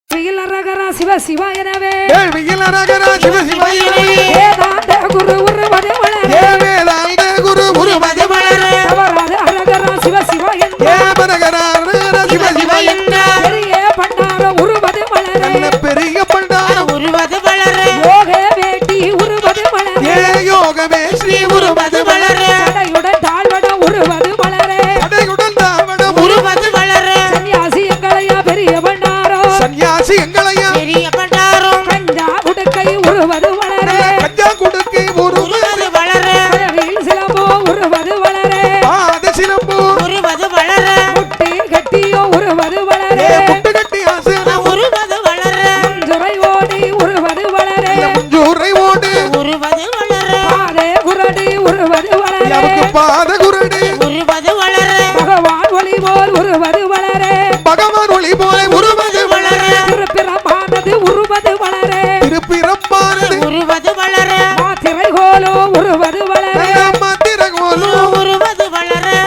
சிவ சிவ எனவே சிவ சிவ வேதாந்த குரு உருவது வளரே வேதாந்த குரு உருவது வளரே அவராது அரகரா சிவ சிவ சிவ சிவ பெரிய பண்டார உருவது வளரே பெரிய பண்டார உருவது வளரே யோக வேட்டி உருவது வளரே யோகமே ஸ்ரீ உருவது வளரே தடையுடன் தாழ்வட உருவது வளரே தடையுடன் தாழ்வட உருவது வளரே சன்னியாசி எங்களையா பெரிய பண்டாரோ சன்னியாசி எங்களையா பெரிய பண்டாரோ கஞ்சா உடுக்கை உருவது வளரே கஞ்சா குடுக்கை உருவது வளரே கடலில் சிலம்போ உருவது வளரே பாத சிலம்போ உருவது வளரே முட்டி கட்டியோ உருவது வளரே முட்டு கட்டி ஆசன உருவது வளரே முஞ்சுரை ஓடி உருவது வளரே முஞ்சுரை ஓடு உருவது வளரே பாதே குரடி உருவது வளரே நமக்கு பாத குரடி உருவது வளரே பகவான் ஒளி போல் உருவது வளரே பகவான் ஒளி போல உருவது வளரே திருப்பிறமானது உருவது வளரே திருப்பிறப்பானது உருவது வளரே மாத்திரை கோலோ உருவது வளரே மத்திரகோலோ உருவது வளரே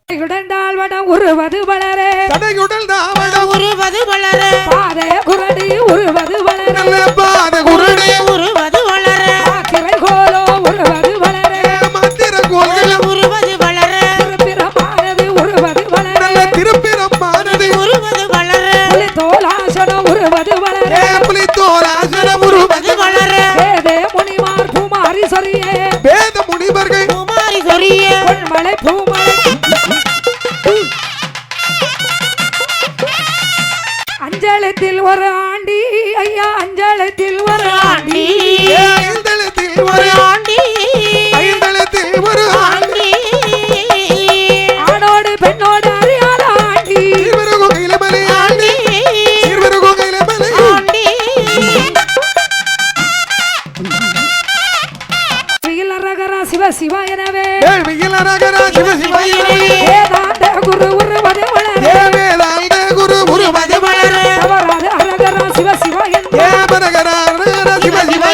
உடண்டால் வடம் உருவது வளரே தடையுடல் தாவட உருவது வளரே பாதே குரடி உருவது வளரே நல்ல பாத குரடி உருவது வளரே மாத்திரை கோலோ உருவது வளரே மத்திரகோல்கள் உருவது வளரே திருப்பிறமானது உருவது வளரே நல்ல திருப்பிறப்பானது உருவது வளரே புலித்தோலாசனம் உருவது வளரே புலித்தோலாசனம் உருவது வளரே வேதே முனிமார் பூமாரி சொரியே வேத முனிவர்கள் குமாரி சொரியே பொன்மலை பூமலை அஞ்சலத்தில் ஒரு ஆண்டி ஐயா அஞ்சலத்தில் ஒரு ஆண்டி ஐந்தளத்தில் ஒரு ஆண்டி ஐந்தளத்தில் ஒரு ஆண்டி ஆணோடு பெண்ணோடு அறியாத ஆண்டி சீர்வருகோகையில மலை ஆண்டி சீர்வருகோகையில மலை ஆண்டி ரகரா சிவ சிவ எனவே வேள்வியிலரகரா சிவ சிவ வேதாந்த குரு உருவது வளரே வேதாந்த குரு உருவது வளரே அவராது அரகரா சிவ சிவ பரகரா சிவ சிவ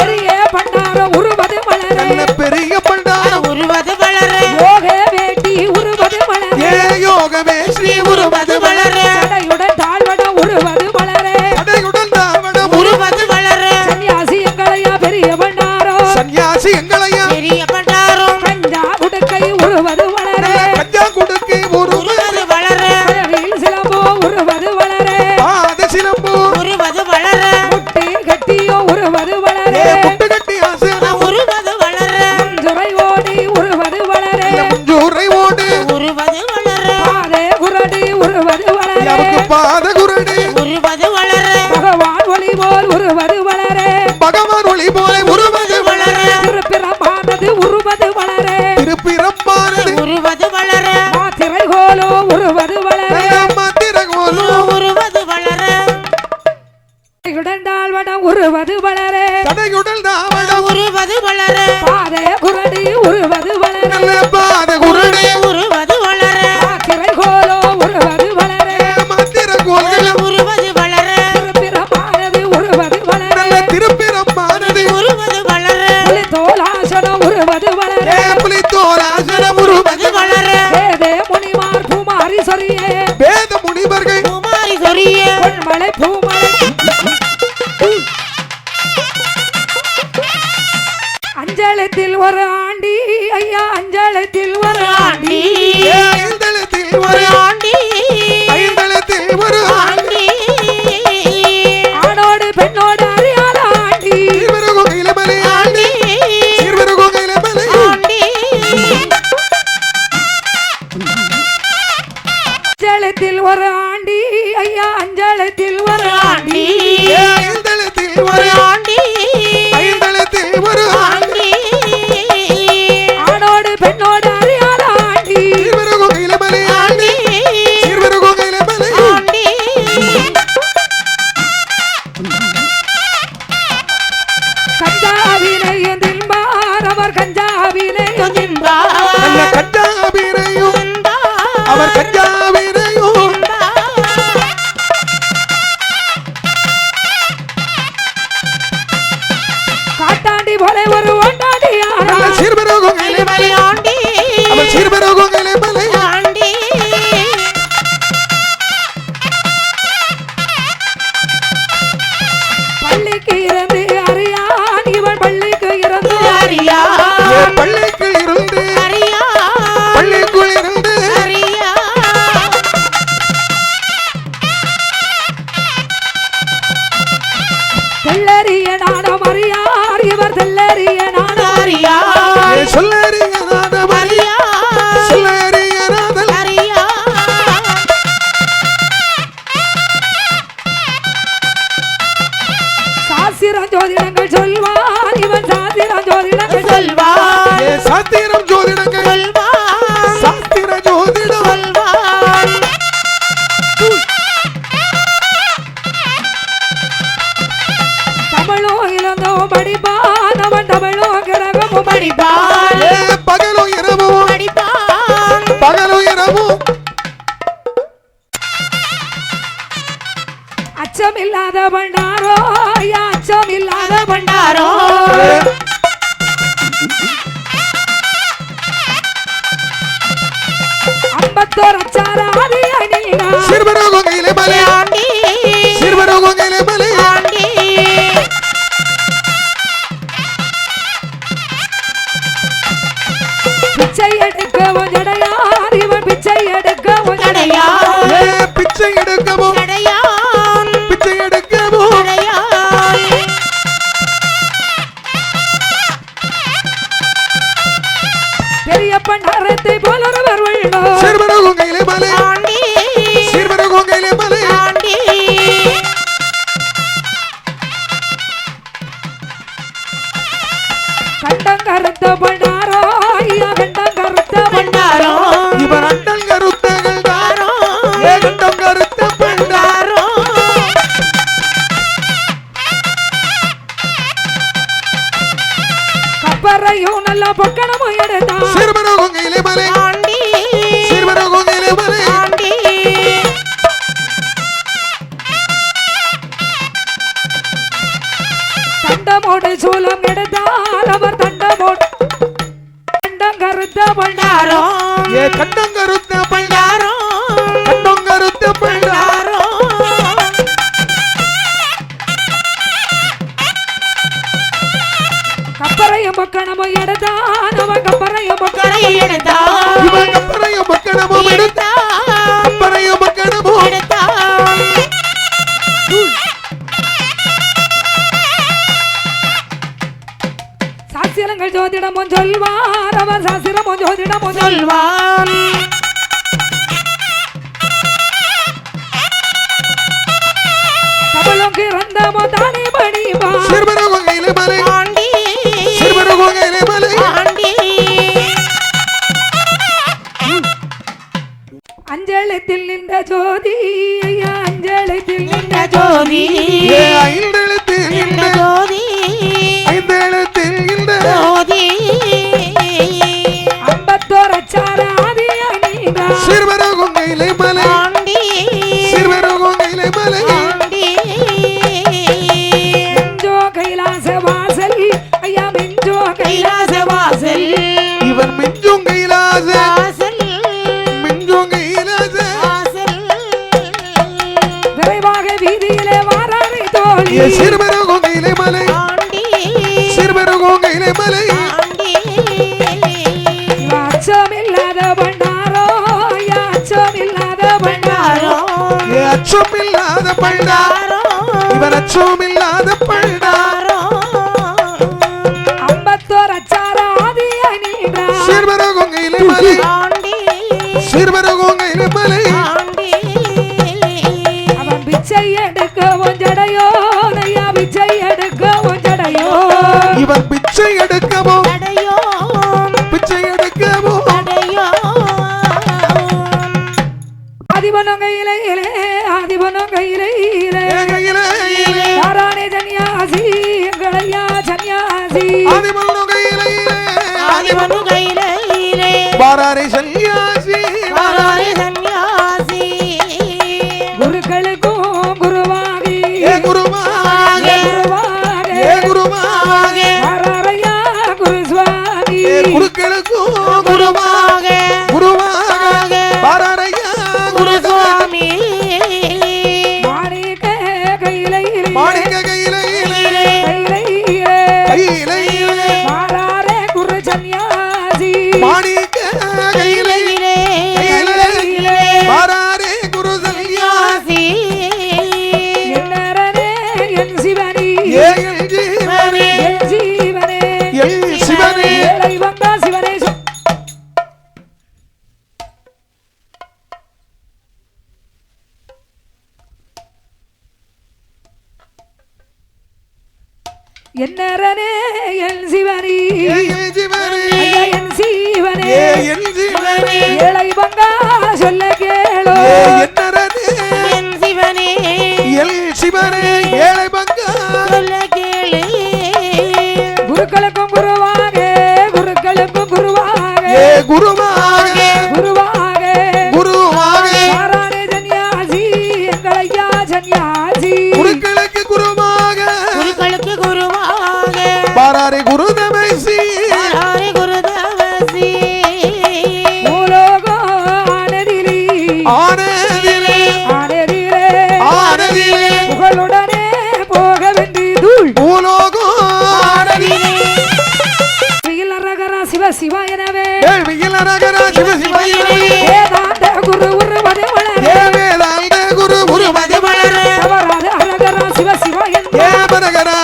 பெரிய பண்டார உருவது வளரே பெரிய பண்டார உருவது வளரே யோக வேட்டி உருவது வளரே யோகமே ஸ்ரீ உருவது வளரே தடையுடன் தாழ்வட உருவது வளரே தடையுடன் தாவட உருவது வளரே சன்னியாசி எங்களையா பெரிய பண்டாரோ சன்னியாசி எங்களையா பெரிய பண்டாரோ கஞ்சா உடுக்கை உருவது வளரே கஞ்சா குடுக்கை உருவது வளரே கடலில் சிலம்போ உருவது வளரே பாத சிலம்போ உருவது வளரே முட்டி கட்டியோ உருவது வளரே முட்டு கட்டி ஆசன உருவது வளரே முஞ்சுரை ஓடி உருவது வளரே முஞ்சூரை ஓடு உருவது வளரே பாதே குரடி உருவது வளரே நமக்கு பாத குரடி உருவது வளரே பகவான் ஒளி போல் உருவது வளரே பகவான் ஒளி போல உருவது வளரே திருப்பிறமானது உருவது வளரே திருப்பிறப்பானது உருவது வளரே மாத்திரை கோலோ உருவது வளரே மத்திரகோலோ உருவது வளரே உடண்டால் வடம் உருவது வளரே தடையுடல் தாவட உருவது வளரே பாதே குரடி உருவது வளரே நல்ல பாத குரடி உருவது வளரே மாத்திரை கோலோ உருவது வளரே மத்திரகோல்கள் உருவது வளரே திருப்பிறமானது உருவது வளரே நல்ல திருப்பிறப்பானது உருவது வளரே புலித்தோலாசனம் உருவது வளரே புலித்தோலாசனம் உருவது வளரே வேதே முனிமார் பூமாரி சொரியே வேத முனிவர்கள் குமாரி சொரியே பொன்மலை பூமலை அஞ்சலத்தில் ஒரு ஆண்டி ஐயா அஞ்சலத்தில் ஒரு ஆண்டி ஐந்தளத்தில் ஒரு ஆண்டி ஐந்தளத்தில் ஒரு ஆண்டி ஆணோடு பெண்ணோடு அறியாத ஆண்டி சீர்வருகோகையில மலை ஆண்டி சீர்வருகோகையில மலை ஆண்டி அஞ்சலத்தில் ஒரு ஆண்டி ஐயா அஞ்சலத்தில் ஒரு ஆண்டி ஐந்தளத்தில் ஒரு ஆண்டி ஐந்தளத்தில் ஒரு ஆண்டி ஆணோடு பெண்ணோடு அறியாத ஆண்டி சீர்வருகோகையில மலை ஆண்டி சீர்வருகோகையில மலை ஆண்டி கஞ்சாவினை எந்தில்பார் அவர் கஞ்சாவினை நல்ல கஞ்சாவீரையும் அவர் கஞ்சாவீரையும் பள்ளிக்குள் இருந்து அறியா பள்ளிக்குள் இருந்து அறியா தெல்லறிய நாடம் அறியார் இவர் தெல்லறிய நாடம் அறியா சொல்லறிய நாதம் அறியா சொல்லறிய நாதல் அறியா சாஸ்திரம் ஜோதிடங்கள் சொல்வார் இவன் சாஸ்திரம் ஜோதிடங்கள் சொல்வான் சாத்திரம் ஜோதிடங்கள் சொல்வான் சாஸ்திர ஜோதிடம் சொல்வான் தமிழோ இளந்தோ படிப்பான் அவன் தமிழோ கிரகமும் படிப்பான் பகலும் இரவும் படிப்பான் பகலும் இரவும் அச்சமில்லாத பண்டாரோ ஐயா அச்சமில்லாத பண்டாரோ ஐம்பத்தோர் அச்சாராதி அணினா சிறுவரோகையிலே மலை ஆண்டி சிறுவரோகையிலே மலை ஆண்டி பிச்சை எடுக்கவும் ஜடையார் இவன் பிச்சை எடுக்கவும் ஜடையான் பிச்சை எடுக்கவும் ஜடையான் பிச்சை எடுக்கவும் ஜடையான் பெரிய பண்டாரத்தை போலொருவர் உள்ளோ சிறுவரோகையிலே மலை ஆண்டி சிறுவரோகையிலே மலை ஆண்டி கண்டம் கருத்த பண்டாரோ ஐயா கண்டம் கருத்த பண்டாரோ இவன் அண்டல் கருத்தகள் தாரோ ஏகண்டம் கருத்த பண்டார் தாரோ கப்பரையும் நல்ல பொக்கணமும் எடுத்தான் சிறுவரோகையிலே மலை ஆண்டி சிறுவரோகையிலே மலை ஆண்டி தண்டமோடு சூலம் எடுத்தால் அவர் தண்டமோடு கண்டம் கருத்த பண்டாரோ தாரோ கண்டம் கருத்த பண்டார் தாரோ கண்டம் கருத்த பண்டார் தாரோ கப்பரையும் பொக்கணமும் எடுத்தான் அவன் கப்பரையும் பொக்கணமும் கரையை எடுத்தான் இவன் கப்பரையும் மக்கணமும் எடுத்த எடுத்தான் கப்பரையும் மக்கணமும் எடுத்தான் சாஸ்திரங்கள் ஜோதிடமும் சொல்வார் அவர் சாஸ்திரமும் ஜோதிடமும் சொல்வான் தமிழும் கிரந்தமும் தானே படிப்பான் சிறுவரோகையிலே மலை ஆண்டி சிறுவரோகையிலே மலை ஆண்டி அஞ்சலத்தில் நின்ற ஜோதி ஐயா அஞ்சலத்தில் நின்ற ஜோதி ஐந்தெழுத்தில் நின்ற இந்த ஜோதி ஐந்தெழுத்தில் இந்த ஜோதி ஐம்பத்தோர் அச்சாராதி அணினா சிறுவரோகையிலே மலை ஆண்டி சிறுவரோகையிலே மலை ஆண்டி மிஞ்சோ கைலாச வாசல் ஐயா மிஞ்சோ கைலாச கைலாச வாசல் இவன் மிஞ்சும் கைலாச வாசல் மிஞ்சும் கைலாச வாசல் விரைவாக வீதியிலே வாராரை தோழி சிறுவரோகையிலே மலை ஆண்டி சிறுவரோகையிலே மலை ஆண்டி அச்சமில்லாத பண்டாரோ ஐயா அச்சமில்லாத பண்டாரோ பண்டாரோ அச்சமில்லாத பண்டார் தாரோ இவன் அச்சமில்லாத பண்டார் தாரோ ஐம்பத்தோர் அச்சாராதி அணினா சிறுவரோகையிலே மலை ஆண்டி சிறுவரோகையிலே மலை ஆண்டி அவன் பிச்சை எடுக்கவும் ஜடையோ ஐயா பிச்சை எடுக்கவும் ஜடையோ இவன் பிச்சை எடுக்கவும் தடையோ பிச்சை எடுக்கவும் தடையோ ஆதிபனம் கையிலே ஆதிபனம் கையிலே கையிலே யாரானே சன்னியாசி எங்களையா சன்னியாசி ஆதிமனோகையிலே ஆதிமனு கையிலே வாராரே சன்னியாசி வாராரே சன்னியாசி குருக்களுக்கும் குருவாகி ஏ குருவாக குருவாக ஏ குருவாக யாராரையா குரு சுவாமி ஏ குருக்களுக்கும் குருவாக குருவாக வாராரையா குருசாமி மாணிக்க கையிலே மாணிக்க கையிலே கையிலே கையிலே மாறாரே குரு சன்னியாசி என்னரனே என் சிவனி சிவனே ஐயா என் சீவனே என் சிவனே ஏழை பங்கா சொல்ல கேளோ என்னரனே என் சிவனே எல் சிவனே ஏழை பங்கா சொல்ல கேளு குருக்களுக்கும் குருவாக குருக்களுக்கும் குருவாக குருவாக குருவாக குருவாக மாறானே சன்னியாசி எங்கள் ஐயா சன்னியாசி குருக்களுக்கு குருவாக குருக்களுக்கு குருவாக பாராரே குருதமைசி ஆரே குருதவசி பூலோகம் ஆனதிலே ஆனதிலே ஆனதிலே ஆனதிலே புகழுடனே போக வென்றி தூள் பூலோகம் ஆனதிலே வெயில் அரகரா சிவ சிவா எனவே வேள்வியில் அரகரா சிவ சிவயனே வேதாந்த குரு உருவது வளரே வேதாந்த குரு குருமதி வளரே அவராது அரகரா சிவ சிவா என்ற பரகரா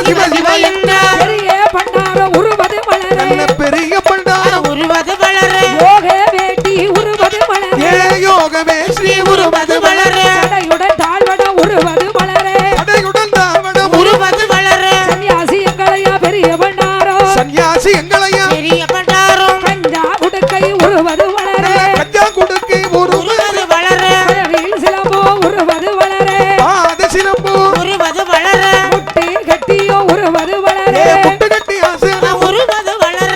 சிவ சிவயன்ற பெரிய பண்டார உருவது வளரே நல்ல பெரிய பண்டார உருவது வளர யோக வேட்டி உருவது வளரே யோகமே ஸ்ரீ உருவது வளர தடையுடன் தாழ்வட உருவது வளரே அடையுடன் தாவட உருவது வளர சன்னியாசி எங்களையா பெரிய பண்டாரோ சன்னியாசி எங்களையா பெரிய பண்டாரம் கஞ்சா உடுக்கை உருவது வளரே கஞ்சா குடுக்கை உருவது வளர கயலில் சிலம்போ உருவது வளரே பாத சிலம்பு உருவது வளர முட்டி கட்டியோ உருவது வளரே முட்டு கட்டி ஆசன உருவது வளர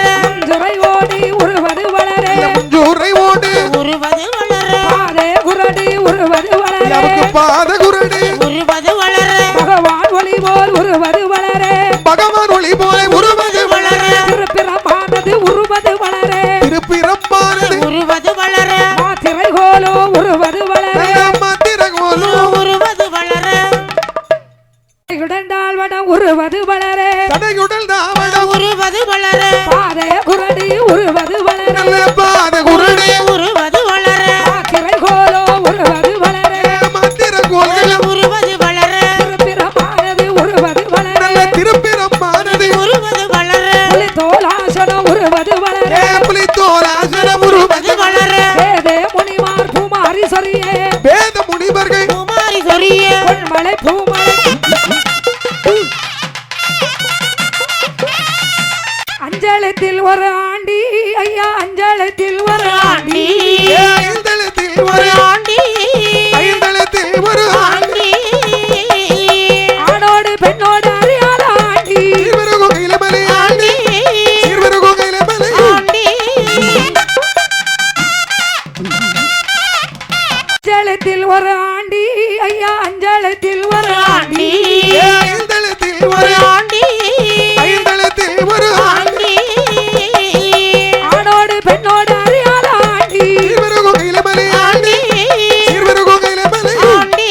துறை ஓடி உருவது வளரே ஜூரை ஓடு உருவது வளர பாதே குரடி உருவது வளரே நமக்கு பாத குரடு உருவது வளர பகவான் ஒளி போல் உருவது வளரே பகவான் ஒளி போல உருவது வளர திருப்பிறமானது உருவது வளரே திருப்பிறப்பானது உருவது வளர மாத்திரை கோலோ உருவது வளரே மத்திரகோலு உருவது வளர உடண்டால் வடம் உருவது வளரே தடையுடல் தாவட உருவது வளர பாதே குரடி உருவது வளரே நல்ல பாத குரடு உருவது வளர மாத்திரை கோலோ உருவது வளரே மத்திரகோல்கள் உருவது வளர திருப்பிறமானது உருவது வளரே நல்ல திருப்பிறப்பானது உருவது வளர புலி தோலாசனம் உருவது வளரே புலி தோலாசன உருவது வளர வேதே முனிமார் பூமாரி சொரியே வேத முனிவர்கள் குமாரி சொரிய பொன்மலை பூமலை அஞ்சலத்தில் ஒரு ஆண்டி ஐயா அஞ்சலத்தில் ஒரு ஆண்டி ஐந்தளத்தில் ஒரு ஆண்டி ஐந்தளத்தில் ஒரு ஆண்டி ஆணோடு பெண்ணோடு அறியாத ஆண்டி சீர்வருகோகையில மலை ஆண்டி சீர்வருகோகையில மலை ஆண்டி அஞ்சலத்தில் ஒரு ஆண்டி ஐயா அஞ்சலத்தில் ஒரு ஆண்டி ஐந்தளத்தில் ஒரு ஆண்டி ஐந்தளத்தில் ஒரு ஆண்டி ஆணோடு பெண்ணோடு அறியாத ஆண்டி சீர்வருகோகையில மலை ஆண்டி சீர்வருகோகையில மலை ஆண்டி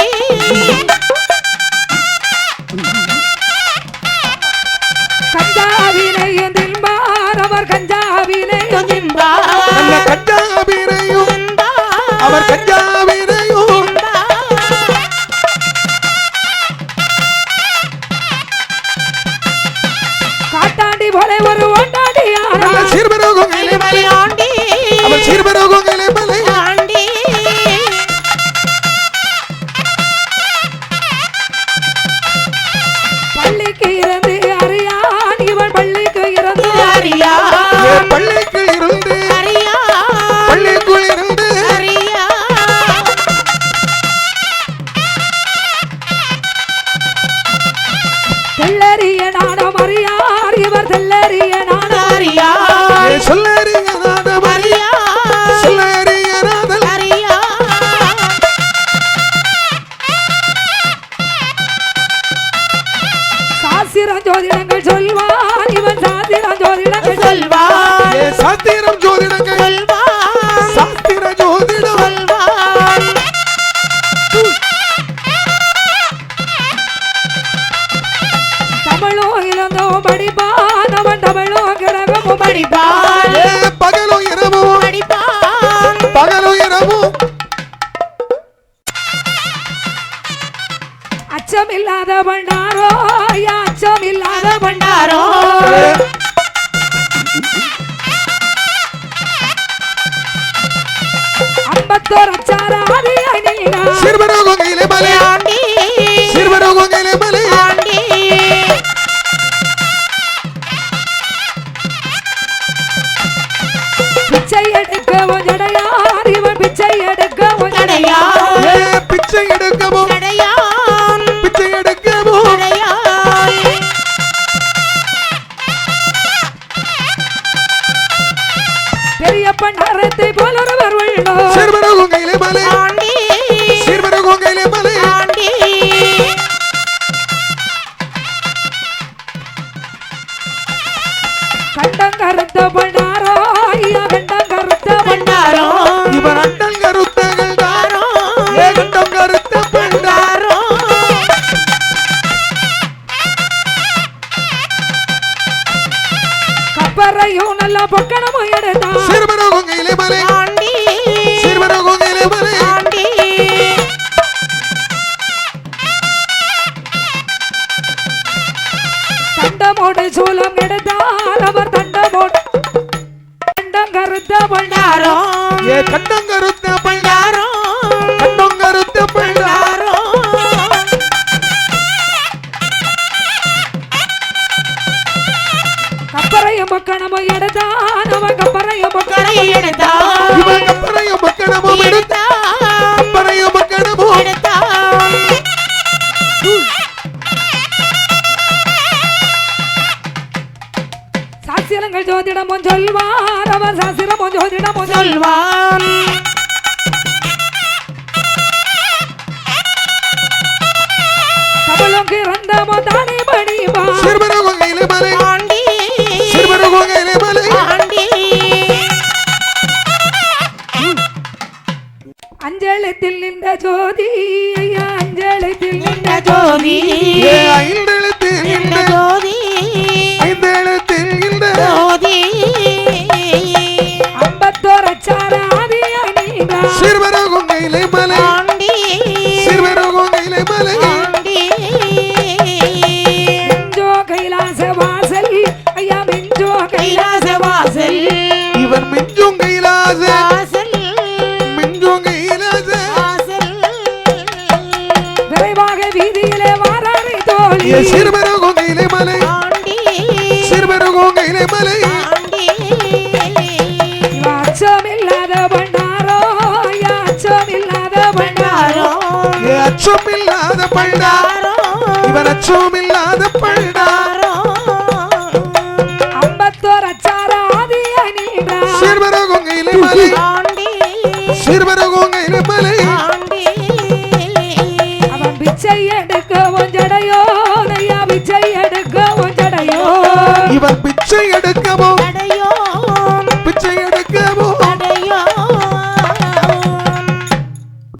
கஞ்சாவினை தின்பார் அவர் கஞ்சாவினை நல்ல கஞ்சாபீரையும் அவர் கஞ்சாபீரையும் காட்டாண்டி போல ஒரு ஓட்டாண்டி நல்ல சீர்வருகோகையில மலை ஆண்டி அவர் சீர்வருகோகையில மலை ஆண்டி பள்ளிக்கு இருந்து அறியான் இவன் பள்ளிக்கு இருந்து அறியா பள்ளிக்கு இருந்து அறியா பள்ளிக்குள் இருந்து அறியா தெல்லறிய நாடம் அறியார் இவர் தெல்லறிய நாடம் அறியா சொல்லறியநாதம் அறியா சொல்லறியநாதல் அறியா சாஸ்திரம் ஜோதிடங்கள் சொல்வான் இவன் சாஸ்திரம் ஜோதிடங்கள் சொல்வான் சாத்திரம் ஜோதிடங்கள் சொல்வான் சாஸ்திர ஜோதிடம் சொல்வான் தமிழோ இளந்தோ படிப்பான் அவன் தமிழோ கிரகமும் படிப்பான் பகலும் இரவும் படிப்பான் பகலும் இரவும் அச்சமில்லாத பண்டாரோ ஐயா அச்சமில்லாத பண்டாரோ ஐம்பத்தோர் அச்சாராதியாய் நின்றான் சிறுவரோகையிலே மலை ஆண்டி சிறுவரோகையிலே மலை ஆண்டி தண்டமோடு சூலம் எடுத்தார் அவர் தண்டமோடு கண்டம் கருத்த பண்டாரோ ஏ கண்டங்கருத்த பண்டாரோ கண்டங்கருத்த பண்டாரோ கப்பரையும் மக்கணமும் எடுத்தான் அவன் கப்பரையும் மக்களையும் எடுத்தான் இவன் கப்பரையும் மக்கணமும் எடுத்தான் கப்பரையும் மக்கணமும் எடுத்தான் சாஸ்திரங்கள் ஜோதிடமும் சொல்வார் அவர் சாஸ்திரமும் ஜோதிடமும் சொல்வான் தமிழும் கிறந்தமோ தானே பணிவார் சிறுவரகோகையிலே மலை ஆண்டி சிறுவரகோகையிலே மலை ஆண்டி அஞ்சலத்தில் நின்ற ஜோதி ஐயா அஞ்சலத்தில் நின்ற ஜோதி ஏ ஐந்தெழுத்தில் இந்த இந்த ஜோதி ஐந்தெழுத்தில் இந்த ஜோதி அம்பத்தோரச்சாராதி அணிந்தா சிறுவரகோகையிலே மலை ஆண்டி சிறுவரகோகையிலே மலை ஆண்டி மிஞ்சோ கைலாச வாசல் ஐயா மிஞ்சோ கைலாச கைலாச வாசல் இவன் மிஞ்சும் கைலாச வாசல் மிஞ்சும் கைலாச வாசல் விரைவாக வீதியிலே வாராரை தோழி ஏ சிறுவரகோகையிலே மலை ஆண்டி சிறுவரகோகையிலே மலை ஆண்டி அச்சமில்லாத பண்டாரோ ஐயா அச்சமில்லாத பண்டாரோ ஏ அச்சமில்லாத பண்டாரோ இவன் அச்சமில்லாத பண்டாரோ அம்பத்தோரச்சாராதி அணிந்தா சிறுவரகோகையிலே மலை ஆண்டி சிறுவரகோகையிலே மலை ஆண்டி அவன் பிச்சை எடுக்க ஒஞ்சடையோ ஐயா பிச்சை எடுக்க ஒஞ்சடையோ இவன் பிச்சை எடுக்கவோ அடையோ பிச்சை எடுக்கவோ அடையோ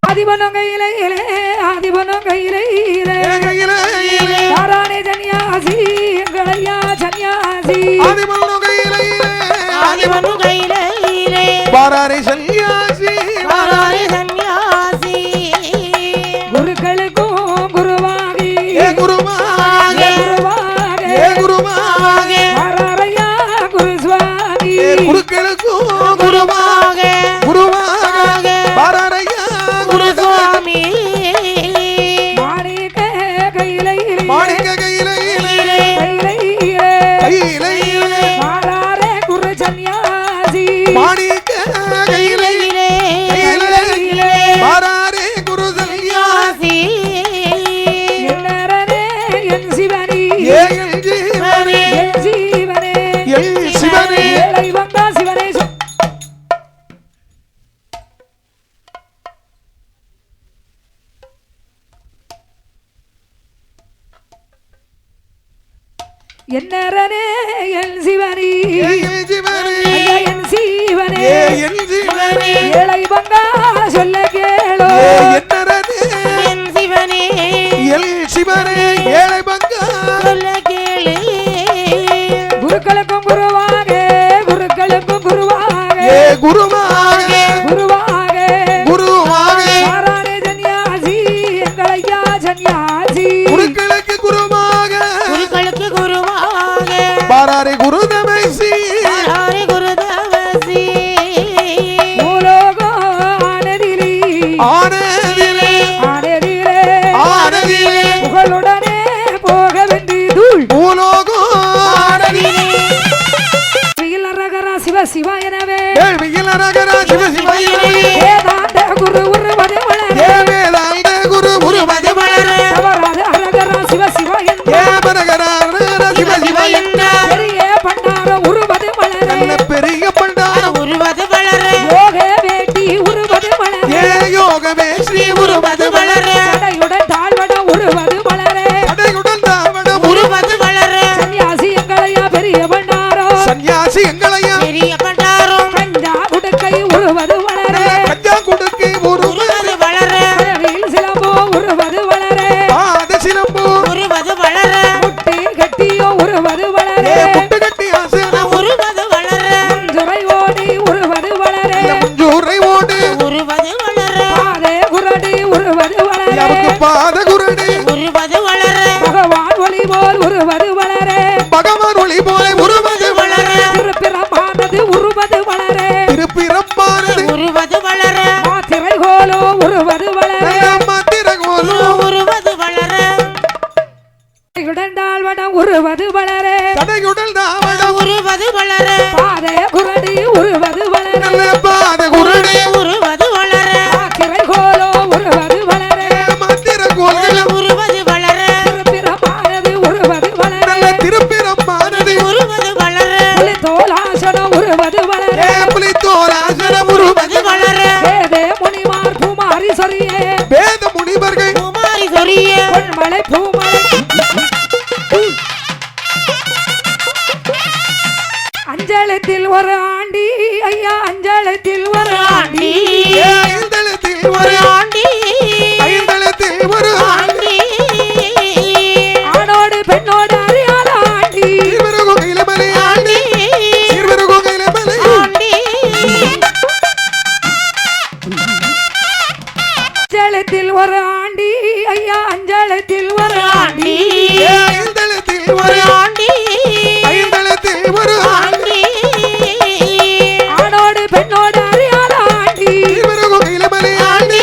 ஆதிபனம் கையிலே ஆதிபனம் கையிலே கையிலே யாரானே சன்னியாசி எங்களையா சன்னியாசி ஆதிமல்லுகையிலே ஆதிவனு கையிலே பாராரை சன்னியாசி வாராரே சன்னியாசி குருக்களுக்கும் குருவாகி ஏ குருமாக குருவாக ஏ குருமாக வாராரையா குரு சுவாமி ஏ குருக்களுக்கும் குருமாக குருமாக பாராரையா குருசுவாமி மாணிக்க கையிலே மாணிக்க கையிலே கையிலே வாராரே குரு சன்னியாசி மாணிக்க கையிலே கையிலே பாராரே குரு சன்னியாசி என்னரனே என் சிவனி ஏ என் ஜீவனே என் ஜீவனே என் சிவனே ஏழை வந்தா சிவனே என்னரனே என் சிவனி ஏ என் ஜீவனே ஐயா என் சீவனே ஏ என் ஜீவனே ஏழை வந்தா சொல்ல கேளோ ஏ என்னரனே என் சிவனே எல் சிவனே ஏழை பங்கா சொல்ல கேளு குருக்களுக்கும் குருவாக குருக்களுக்கும் குருவாக ஏ குருமாக குருவாக குருவாக வாரானே சன்னியாசி எங்களையா சன்னியாசி குருக்களுக்கு குருமாக குருக்களுக்கு குருவாக பாராரை குருதமைசி வாராரே குருதவசி பூலோகம் ஆனதிலே ஆனதிலே ஆனதிலே ஆனதிலே புகழுடனே போக வேண்டி தூள் பூலோகம் ஆனதிலே ரகரா சிவ சிவ எனவே வேள்வியில் அரகரா சிவ சிவயிலே வேதாந்த குரு உருவது வளர ஏ வேதாந்த குரு குருவது வளர தவறாத அரகரா சிவ சிவ ஏ என்ற பரகரா சிவ சிவ என்றார் பெரிய பண்டார உருவது வளர நல்ல பெரிய பண்டாரம் உருவது வளர யோக வேட்டி உருவது வளர ஏ யோகவே ஸ்ரீ உருவது வளர கடையுடன் தாழ்வட உருவது வளர அடையுடன் தாவடம் உருவது வளர சன்னியாசி எங்களையா பெரிய பண்டாரோ சன்னியாசி எங்களையா பெரிய பண்டாரம் கஞ்சா உடுக்கை உருவது வளர கஞ்சா கொடுக்கை உருவது உருவது வளர கடலில் சிலம்போ உருவது வளர பாத சிலம்பு உருவது வளர முட்டி கட்டியோ உருவது வளர ஏ முட்டு கட்டி ஆசனம் உருவது வளர முஞ்சுரை ஓடி உருவது வளர முஞ்சூரை ஓடு உருவது வளர பாதே குரடி உருவது வளர யாருக்கு பாத குரடு உருவது வளர பகவான் ஒளி போல் உருவது வளர பகவான் உருவது வளரே தடையுடல் தாவடம் உருவது வளர பாதை குரடி உருவது வளரே நல்ல பாத குருடே உருவது வளர ஆக்கிரை கோலோ உருவது வளரே மாத்திர கோல்கள் உருவது வளர திருப்பிரமானது உருவது வளரே நல்ல திருப்பிரம் மானது உருவது வளர புலி தோலாசனம் உருவது வளரே புலி தோராசனம் உருவது வளர வேதே முனிமார் பூமாரி சொரியே வேத முனிவர்கள் குமாரி சொரிய பொன்மலை பூமலை அஞ்சலத்தில் ஒரு ஆண்டி ஐயா அஞ்சலத்தில் ஒரு ஆண்டி ஐந்தளத்தில் ஒரு ஆண்டி ஐந்தளத்தில் ஒரு ஆண்டி ஆணோடு பெண்ணோடு அறியாத ஆண்டி சீர்வருகோகையில மலை ஆண்டி சீர்வருகோகையில மலை ஆண்டி அஞ்சலத்தில் ஒரு ஆண்டி ஐயா அஞ்சலத்தில் ஒரு ஆண்டி ஐந்தளத்தில் ஒரு ஆண்டி ஐந்தளத்தில் ஒரு ஆண்டி ஆணோடு பெண்ணோடு அறியாத ஆண்டி சீர்வருகோகையில மலை ஆண்டி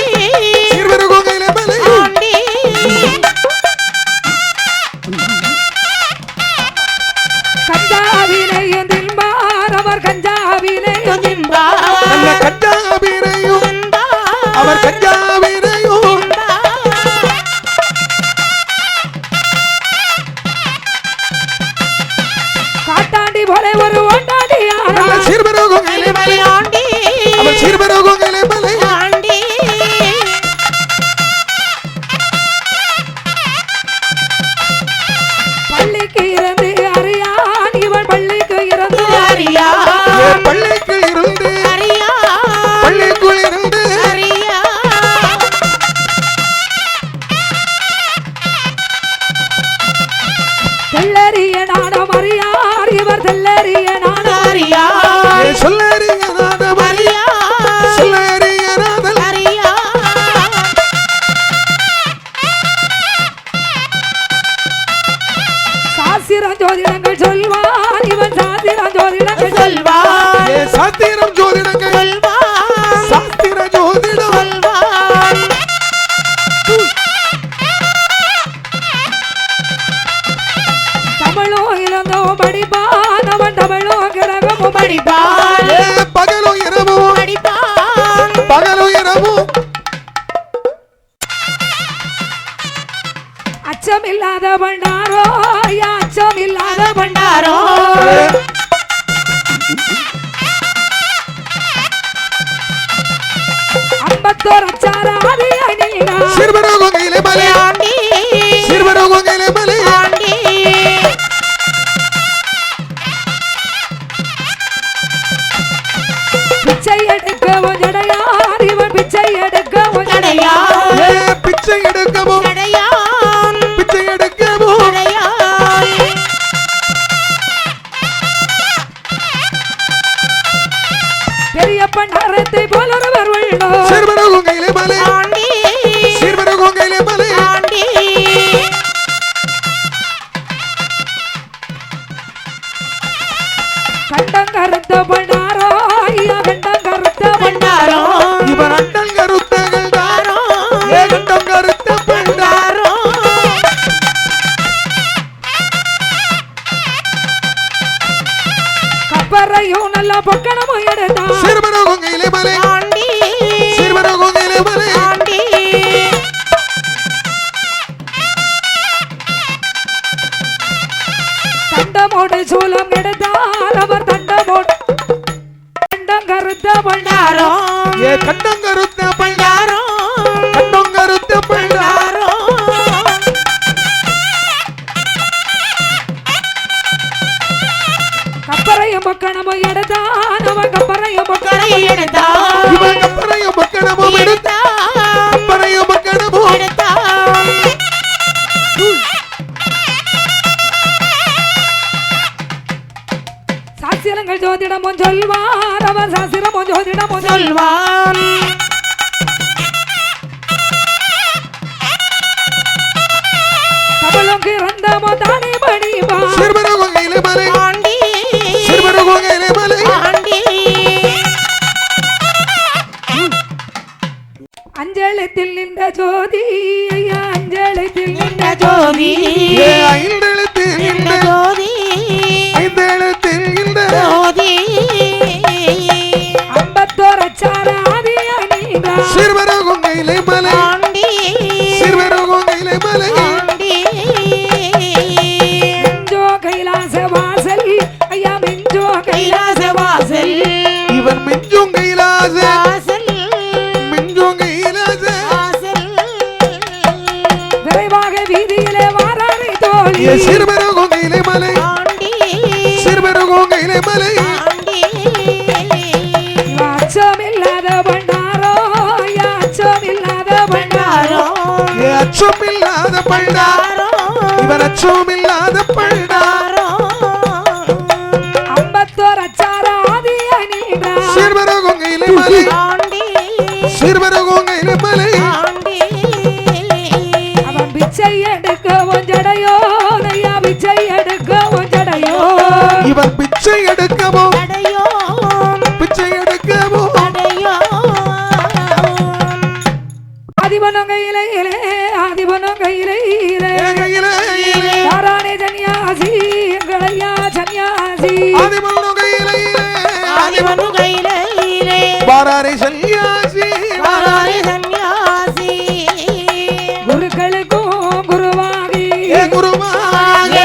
சீர்வருகோகையில மலை ஆண்டி கஞ்சாவினையும் தின்பார் அவர் கஞ்சாவினையும் நல்ல கஞ்சாவீரையும் அவர் கஞ்சாவீரையும் காட்டாண்டி போல ஒரு ஓட்டாண்டி நல்ல சீர்வருகோகையில மலை ஆண்டி அவர் சீர்வருகோகையில மலை ஆண்டி பள்ளிக்கு இருந்து அறியான் இவன் பள்ளிக்கு இருந்து அறியா பள்ளிக்கு இருந்து அறியா பள்ளிக்குள் இருந்து அறியா தெல்லறிய நாடம் அறியார் இவர் தெல்லறிய நாடம் அறியா சொல்லறியனாத மலை அறியா சொல்லறியனாதல் அறியா சாஸ்திரம் ஜோதிடங்கள் சொல்வான் இவன் சாஸ்திரம் ஜோதிடங்கள் சொல்வான் சாஸ்திரம் ஜோதிடங்கள் சொல்வான் சாஸ்திர ஜோதிடம் சொல்வான் தமிழோ இளந்தோ படிப்பான் அவன் தமிழோ கிரகமும் படிப்பான் பகலும் இரவும் படிப்பான் பகலும் இரவும் அச்சமில்லாத பண்டாரோ ஐயா அச்சமில்லாத பண்டாரோ ஐம்பத்தோர் அச்சார ஆதி அணியினா சீர்வருகோகையில மலை ஆண்டி சீர்வருகோகையில மலை ஆண்டி பிச்சை எடுக்கவும் ஜடையார் இவன் பிச்சை எடுக்கவும் தடையான் பிச்சை எடுக்கவும் தடையான் பிச்சை எடுக்கவும் தடையான் பெரிய பண்டாரத்தை போலொருவர் உள்ளோ சீர்வருகோகையில மலை ஆண்டி சீர்வருகோகையில மலை ஆண்டி கண்டம் கருத்த பண்டாரோ ஐயா கண்டம் கருத்த பண்டாரோ இவர் அண்டன் கருத்தகள் தாரோ கண்டம் கருத்த பெண்டார் பண்டாரோ கப்பரையும் நல்ல பொக்கணமும் எடுத்தான் சீர்வருகோகையில மலை ஆண்டி சீர்வருகோகையில மலை ஆண்டி தண்டமோடு சூலம் எடுத்தார் அவர் தண்டமோடு கண்டம் கருத்த பண்டாரோ பண்டாரோ கண்டம் கருத்த பெண்டார் பண்டாரோ கண்டம் கருத்த பெண்டார் பண்டாரோ கப்பரையும் பொக்கணமும் எடுத்தான் அவன் கப்பரையும் பொக்கணமும் கரை எடுத்தான் இவன் கப்பரையும் மக்கணமும் எடுத்த எடுத்தான் கப்பரையும் மக்கணமும் எடுத்தான் சாஸ்திரங்கள் ஜோதிடமும் சொல்வார் அவர் சாஸ்திரமும் ஜோதிடமும் சொல்வான் தமிழும் கிரந்தமோ தானே படிவான் சீர்வருகோகையில மலை ஆண்டி சீர்வருகோகையில மலை ஆண்டி அஞ்சலத்தில் நின்ற ஜோதி ஐயா அஞ்சலத்தில் நின்ற ஜோதி ஐந்தெழுத்து நின்ற சிறுவருகோங்கையிலே மலை சிறுவருகோங்கையிலே மலை அச்சமில்லாத பண்டாரோ அச்சமில்லாத பண்டாரோ அச்சமில்லாத பண்டாரோ இவர் அச்சமில்லாத பண்டாரோ அம்பத்தோர் அச்சாராதி அணிடா சிறுவருகோங்கையிலே மலை சிறுவருகோங்கையிலே மலை அவன் பிச்சை எடுக்க ஒஞ்சடையோ ஐயா பிச்சை எடுக்க ஒஞ்சடையோ இவன் பிச்சை எடுக்கவோ பிச்சை எடுக்கவோ ஆதிபனம் கையிலே ஆதிபனம் கையிலே தாரானே சன்னியாசி எங்களையா சன்னியாசி பாராரே சன்னியாசி குருக்களுக்கும் குருவாகி குருவாக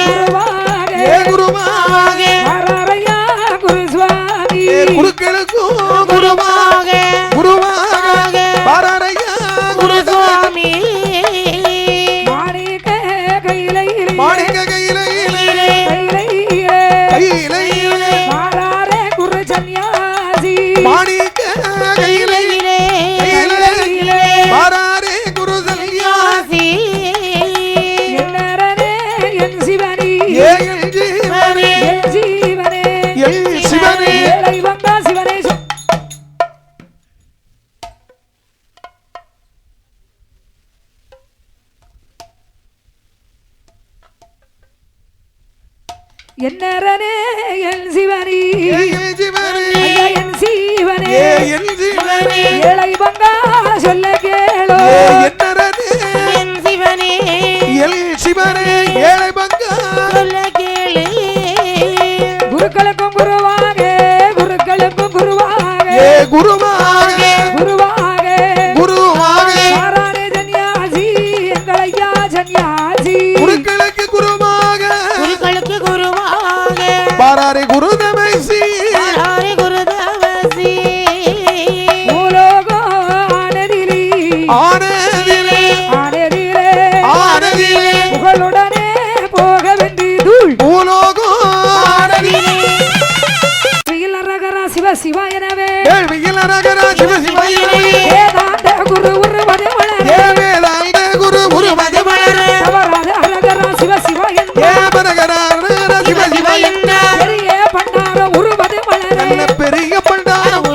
குருவாக தாராரையா குரு சுவாமி குருக்களுக்கும் குருவாக குருவாக பாராரையா குருசுவாமி மாணிக்க கையிலே மாணிக்க கையிலே கையிலே தாராரே குரு சன்னியாசி மாணிக்க கையிலே கையிலே பாராரே குரு சன்னியாசி என்னரனே என் சிவனி என் ஜீவனே என் ஜீவனே என் சிவனே ஏழை வந்தா சிவனே என்னரனே என் சிவனி என் ஜீவனே ஐயா என் சீவனே என் ஜீவனே ஏழை வந்தா சொல்ல கேளோ என்னரனே எல் சிவனே ஏழை பங்கா குருக்களுக்கும் குருவாக குருக்களுக்கும் குருவாக குருவாக குருவாக குருவாக தாரானே சன்னியாசி எங்களையா சன்னியாசி குருக்களுக்கு குருவாக பாராரே குருதமைசி பூலோகம் ஆனதிலே ஆனதிலே ஆனதிலே ஆனதிலே புகழுடனே போக வேண்டி தூள் பூலோகம் ஆனதிலே ரகரா சிவ சிவா எனவே வேள்வியில் அரகரா சிவ சிவாயிலே வேதாந்த குரு உருவது வளர வேதாந்த குரு உருவது வளர தவறாத அரகரா சிவ சிவா என்ற பரகரா சிவ சிவ பெரிய பண்டார உருவது வளர நல்ல பெரிய பண்டாரம்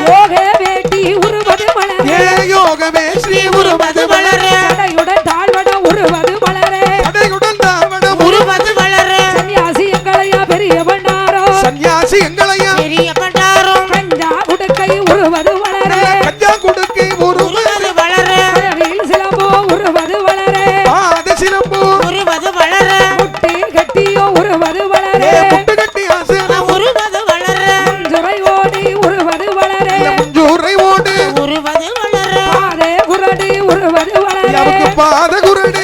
யோக வேட்டி உருவது வளர யோகமே ஸ்ரீ உருவது வளர தடையுடன் தாழ்வட உருவது வளர அடையுடன் தாவடம் சன்னியாசி எங்களையா பெரிய பண்டாரோ சன்னியாசி எங்களையா கஞ்சா உடுக்கை உருவது வளர கஞ்சா கொடுக்கை உருவது கழவில் சிலம்போ உருவது வளர பாத சிலம்பு முட்டி கட்டியோ உருவது வளர முட்டு கட்டி ஆசனம் சுரை ஓடி உருவது வளர முஞ்சூரை ஓடு பாதே குரடி உருவது வளர அவருக்கு பாத குரடு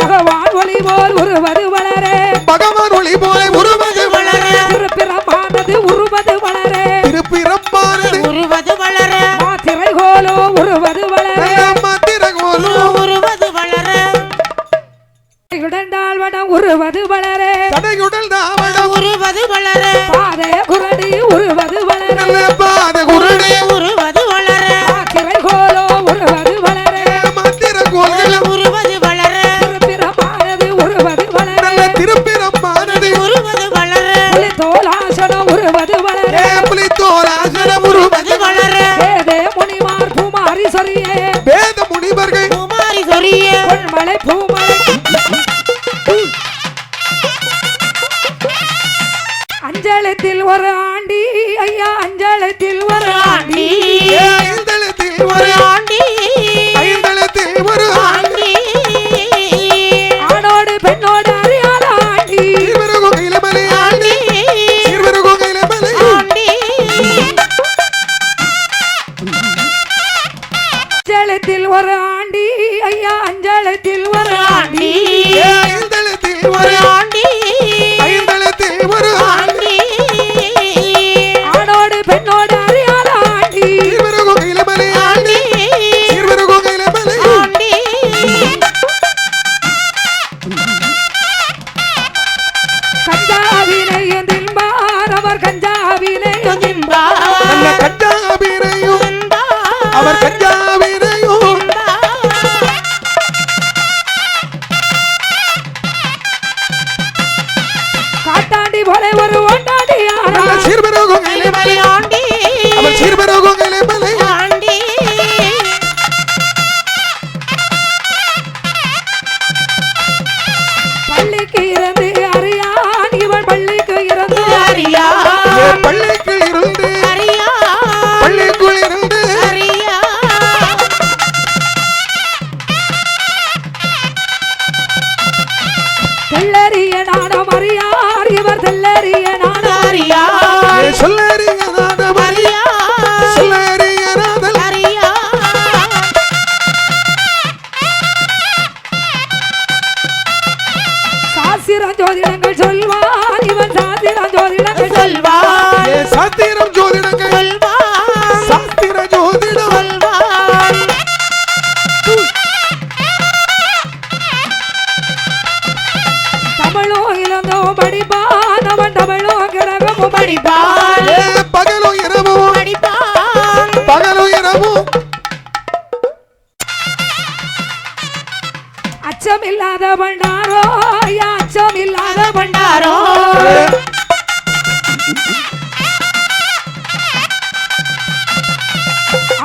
பகவான் ஒளி போல் உருவது வளர பகவான் ஒளி போல உருவது வளர திருப்பிறமானது உருவது வளர திருப்பிறப்பானது மாத்திரை கோலோ உருவது வளர மந்திரகோலு உடண்டால் வடம் உருவது வளர தடையுடல் தாவடம் பாதே குரடி உருவது வளர நல்ல பாத குரடு மாத்திரை கோலோ உருவது வளர மந்திரகோல்கள் திருப்பிறமானது உருவது வளர நல்ல திருப்பிறப்பானது புலி தோலாசனம் உருவது வளர புலி தோராசனம் உருவது வேதே முனிமார் பூமாரி சொரியே வேத முனிவர்கள் பொன்மலை பூமலை அஞ்சலத்தில் ஒரு ஆண்டி ஐயா அஞ்சலத்தில் ஒரு ஆண்டி ஐந்தளத்தில் ஒரு ஐந்தளத்தில் ஒரு ஆணோடு பெண்ணோடு அறியாத ஆண்டி சீர்வருகோங்கையிலே மலை சீர்வருகோங்கையிலே மலை அஞ்சலத்தில் ஒரு ஆண்டி ஐயா அஞ்சலத்தில் ஒரு ஆண்டி ஐந்தளத்தில் ஒரு ஐந்தளத்தில் ஒரு ஆணோடு பெண்ணோடு அறியாத ஆண்டி சீர்வருகோங்கையிலே மலை சீர்வருகோங்கையிலே மலை சிறுவரோகங்களே மலை ஆண்டி பள்ளிக்கு இருந்து அறியான் இவன் பள்ளிக்கு இருந்து அறியா பள்ளிக்கு இருந்து அறியா பள்ளிக்குள் இருந்து அறியா தெல்லறிய நாணம் அறியார் இவர் தெல்லறிய நாணம் அறியா சொல்லறிய நாதம் அறியா சொல்லறிய நாதல் அறியா சாஸ்திரம் ஜோதிடங்கள் சொல்வான் இவன் சாஸ்திரம் ஜோதிடங்கள் சொல்வான் சாஸ்திரம் ஜோதிடங்கள் சொல்வான் சாஸ்திர ஜோதிடம் சொல்வான் தமிழோ இளந்தோ படிப்பான் அவன் தமிழோ கிரகமும் படிப்பான் பகலும் இரவும் படிப்பான் பகலும் இரவும் அச்சமில்லாத பண்டாரோ ஐயா அச்சமில்லாத பண்டாரோ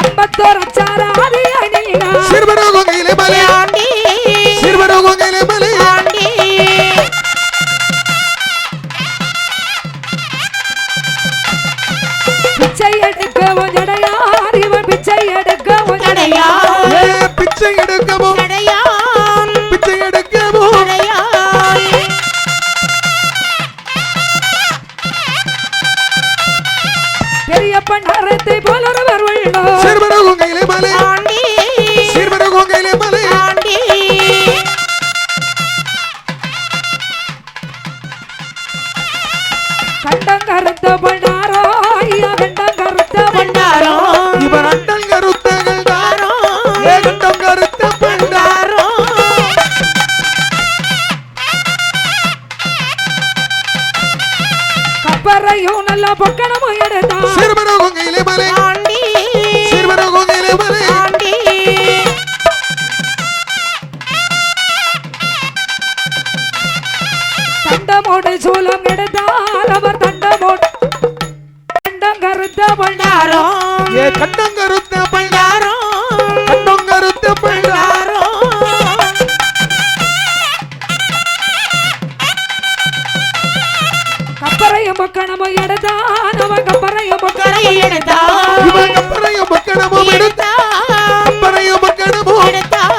ஐம்பத்தோர் அச்சார ஆதி அணியா சிறுவரோகங்களே மலை ஆண்டி சிறுவரோகங்களே மலை ஆண்டி பிச்சை எடுக்கவும் ஜடையார் இவன் பிச்சை எடுக்கவும் தடையா பிச்சை எடுக்கவும் தடையான் பிச்சை எடுக்கவும் தடையான் பெரிய பண்டாரத்தை போலொருவர் உள்ளோ சிறுவரோகங்களே மலை ஆண்டி சிறுவரோகங்களே மலை ஆண்டி கண்டம் கருத்த பண்டாரோ ஐயா கண்டம் கருத்த பண்டாரோ இவன் அண்டன் கருத்தகள் தாரோ ஏகண்டம் கருத்த பண்டா தாரோ கப்பரையும் நல்ல பொக்கணமும் எடுத்தான் சிறுவரோகங்களே மலை ஆண்டி சிறுவரோகங்களே மலை ஆண்டி தண்டமோடு சூலம் எடுத்தார் அவர் தண்டமோடு கண்டம் கருத்த பண்டாரோ தாரோ கண்டம் கருத்த பண்டா தாரோ கண்டம் கருத்த பண்டா தாரோ கப்பரையும் பொக்கணமும் எடுத்தான் அவன் கப்பரையும் பொக்கணமும் கரையை எடுத்தான் இவன் கப்பரையும் மக்கணமும் எடுத்த கப்பரையும் மக்கணமும் எடுத்தான்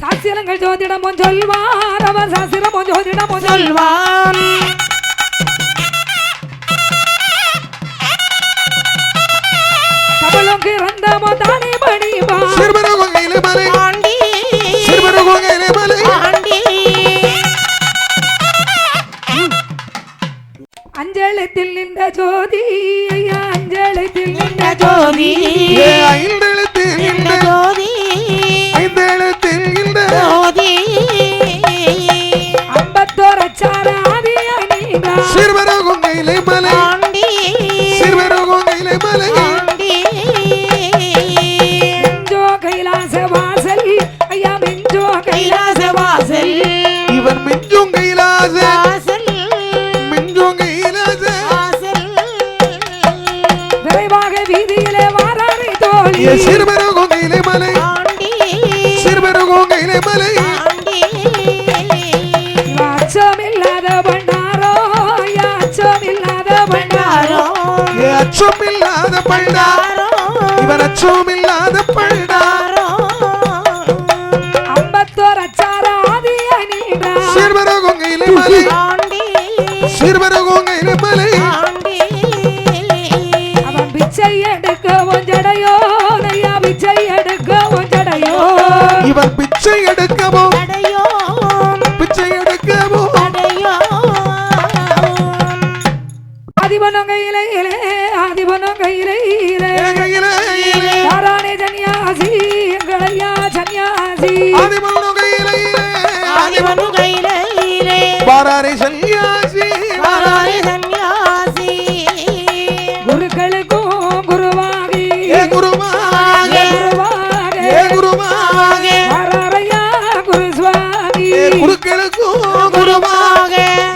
சாஸ்திரங்கள் ஜோதிடமும் சொல்வார் அவர் சாஸ்திரமும் ஜோதிடமும் சொல்வான் கபலும் கிறந்தமோ தானே பணிவா சிறுவரோகங்களே மலை ஆண்டி சிறுவரோகங்களே மலை ஆண்டி அஞ்சலத்தில் நின்ற ஜோதி ஐயா அஞ்சலத்தில் நின்ற ஜோதி ஐந்தெழுத்தில் இந்த இந்த ஜோதி ஐந்தெழுத்தில் இந்த ஜோதி ஐம்பத்தோர் அச்சார ஆதி அணிந்தா சிறுவரோகங்களே மலை ஆண்டி சிறுவரோகங்களே மலை ஆண்டி மிஞ்சோ கைலாச வாசல் ஐயா மிஞ்சோ கைலாச கைலாச வாசல் இவன் மிஞ்சும் கைலாச வாசல் மிஞ்சும் கைலாச வாசல் விரைவாக வீதியிலே வாராரை தோழி சிறுவரோகங்களே மலை ஆண்டி சிறுவரோகங்களே மலை ஆண்டி அச்சமில்லாத பண்டாரோ ஐயா அச்சமில்லாத பண்டாரோ தாரோ அச்சமில்லாத பண்டா தாரோ இவன் அச்சமில்லாத பண்டா தாரோ ஐம்பத்தோர் அச்சார ஆதி அணிந்தா சிறுவரோகங்களே மலை ஆண்டி சிறுவரோகங்களே மலை ஆண்டி அவன் பிச்சை எடுக்கவும் ஜடையோ ஐயா பிச்சை எடுக்கவும் ஜடையோ இவன் பிச்சை எடுக்கவும் தடையோ பிச்சை எடுக்கவும் தடையோ ஆதிபனம் கையிலே ஆதிபனம் கையிலே கையிலே தாராணி சன்னியாசி எங்களையா சன்னியாசி ஆதிமனு கையிலே ஆதிமனு கையிலே பாராரை சன்னியாசி வாராரே சன்னியாசி குருக்களுக்கும் குருவாகி ஏ குருவாகே குருவாக ஏ குருவாகே வாராரையா குரு சுவாமி ஏ குருக்களுக்கும் குருவாகே குருவாக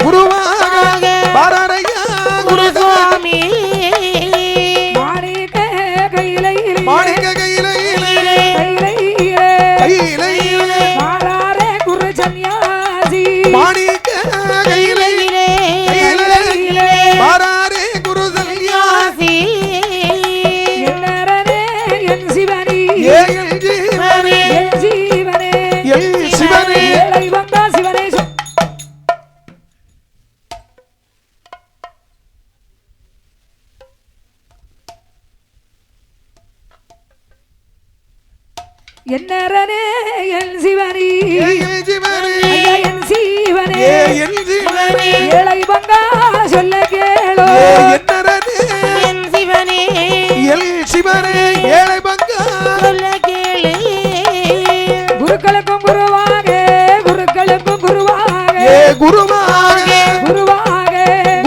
என்னரனே என் சிவனே என் சிவனே ஐயா என் சிவனே என் சிவனே ஏழை பங்கா சொல்ல கேளோ என்னரனே என் சிவனே என் சிவனே ஏழை பங்கா சொல்ல கேளு குருக்களுக்கும் குருவாக குருக்களுக்கும் குருவாக குருவாக குருவாக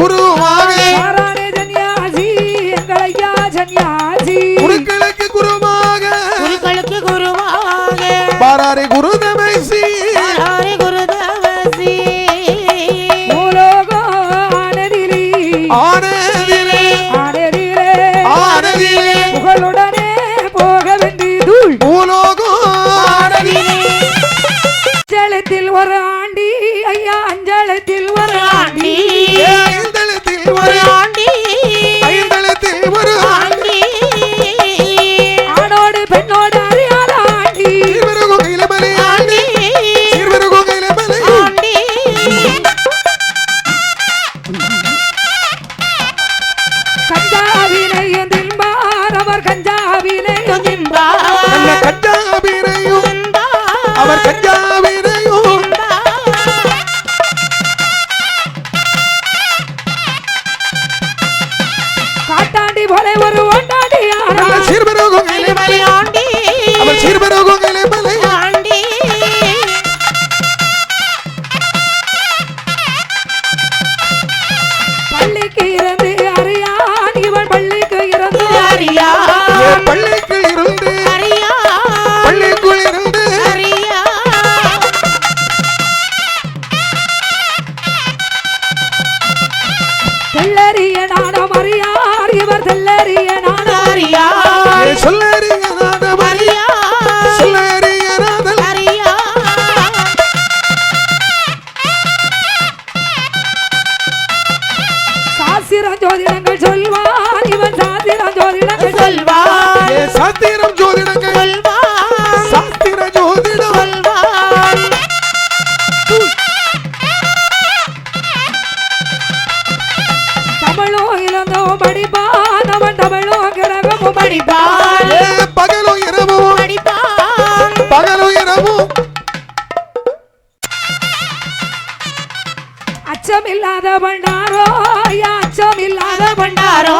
குருவாக மாறானே சன்னியாசி எங்களையா சன்னியாசி குருக்களுக்கு குருவாக குருக்களுக்கு குருவாக பாராரி குருதமைசி ஹரி குருதவசி பூலோகோ ஆனதிலே ஆனதிலே ஆனதிலே ஆனதிலே புகழுடனே போக வேண்டி தூள் பூலோகம் ஆனதிலே அஞ்சலத்தில் ஒரு ஆண்டி ஐயா அஞ்சலத்தில் ஒரு ஆண்டி ஐந்தளத்தில் ஒரு ஒரு ஆண்டி ஐந்தளத்தில் ஒரு ஆண்டி ஆணோடு பெண்ணோடு அறியாத ஆண்டி சீர்வருகோகையில மலை ஆண்டி சீர்வருகோகையில மலை ஆண்டி கஞ்சாவினை தின்பார் அவர் கஞ்சாவினை துதிம்பா நல்ல கஞ்சாவினையும் துதிம்பா அவர் கஞ்சாவினையும் காட்டாண்டி போல ஒரு ஓட்டாண்டி நல்ல சீர்வருகோகையில மலை ஆண்டி அவர் சீர்வருகோகையில மலை ஆண்டி பள்ளிக்கு இருந்து அறியான் இவன் பள்ளிக்கு இருந்து ஹரியா பள்ளிக்கு இருந்து ஹரியா பள்ளிக்குள் இருந்து ஹரியா தெல்லறிய நாடம் அறியார் இவர் தெல்லறிய நாடம் ஹரியா சொல்லறிய நாதம் ஹரியா சொல்லறிய நாதல் ஹரியா சாஸ்திரம் ஜோதிடங்கள் சொல்வான் இவன் சாஸ்திரம் ஜோதிடங்கள் சொல்வான் சாத்திரம் ஜோதிடங்கள் சொல்வான் சாஸ்திர ஜோதிடம் சொல்வான் தமிழோ இளந்தோ படிப்பான் அவன் தமிழோ கிரகமும் படிப்பான் படிப்பான் பகலும் இரவும் படிப்பான் பகலும் இரவும் அச்சமில்லாத பண்டாரோ ஐயா அச்சமில்லாத பண்டாரோ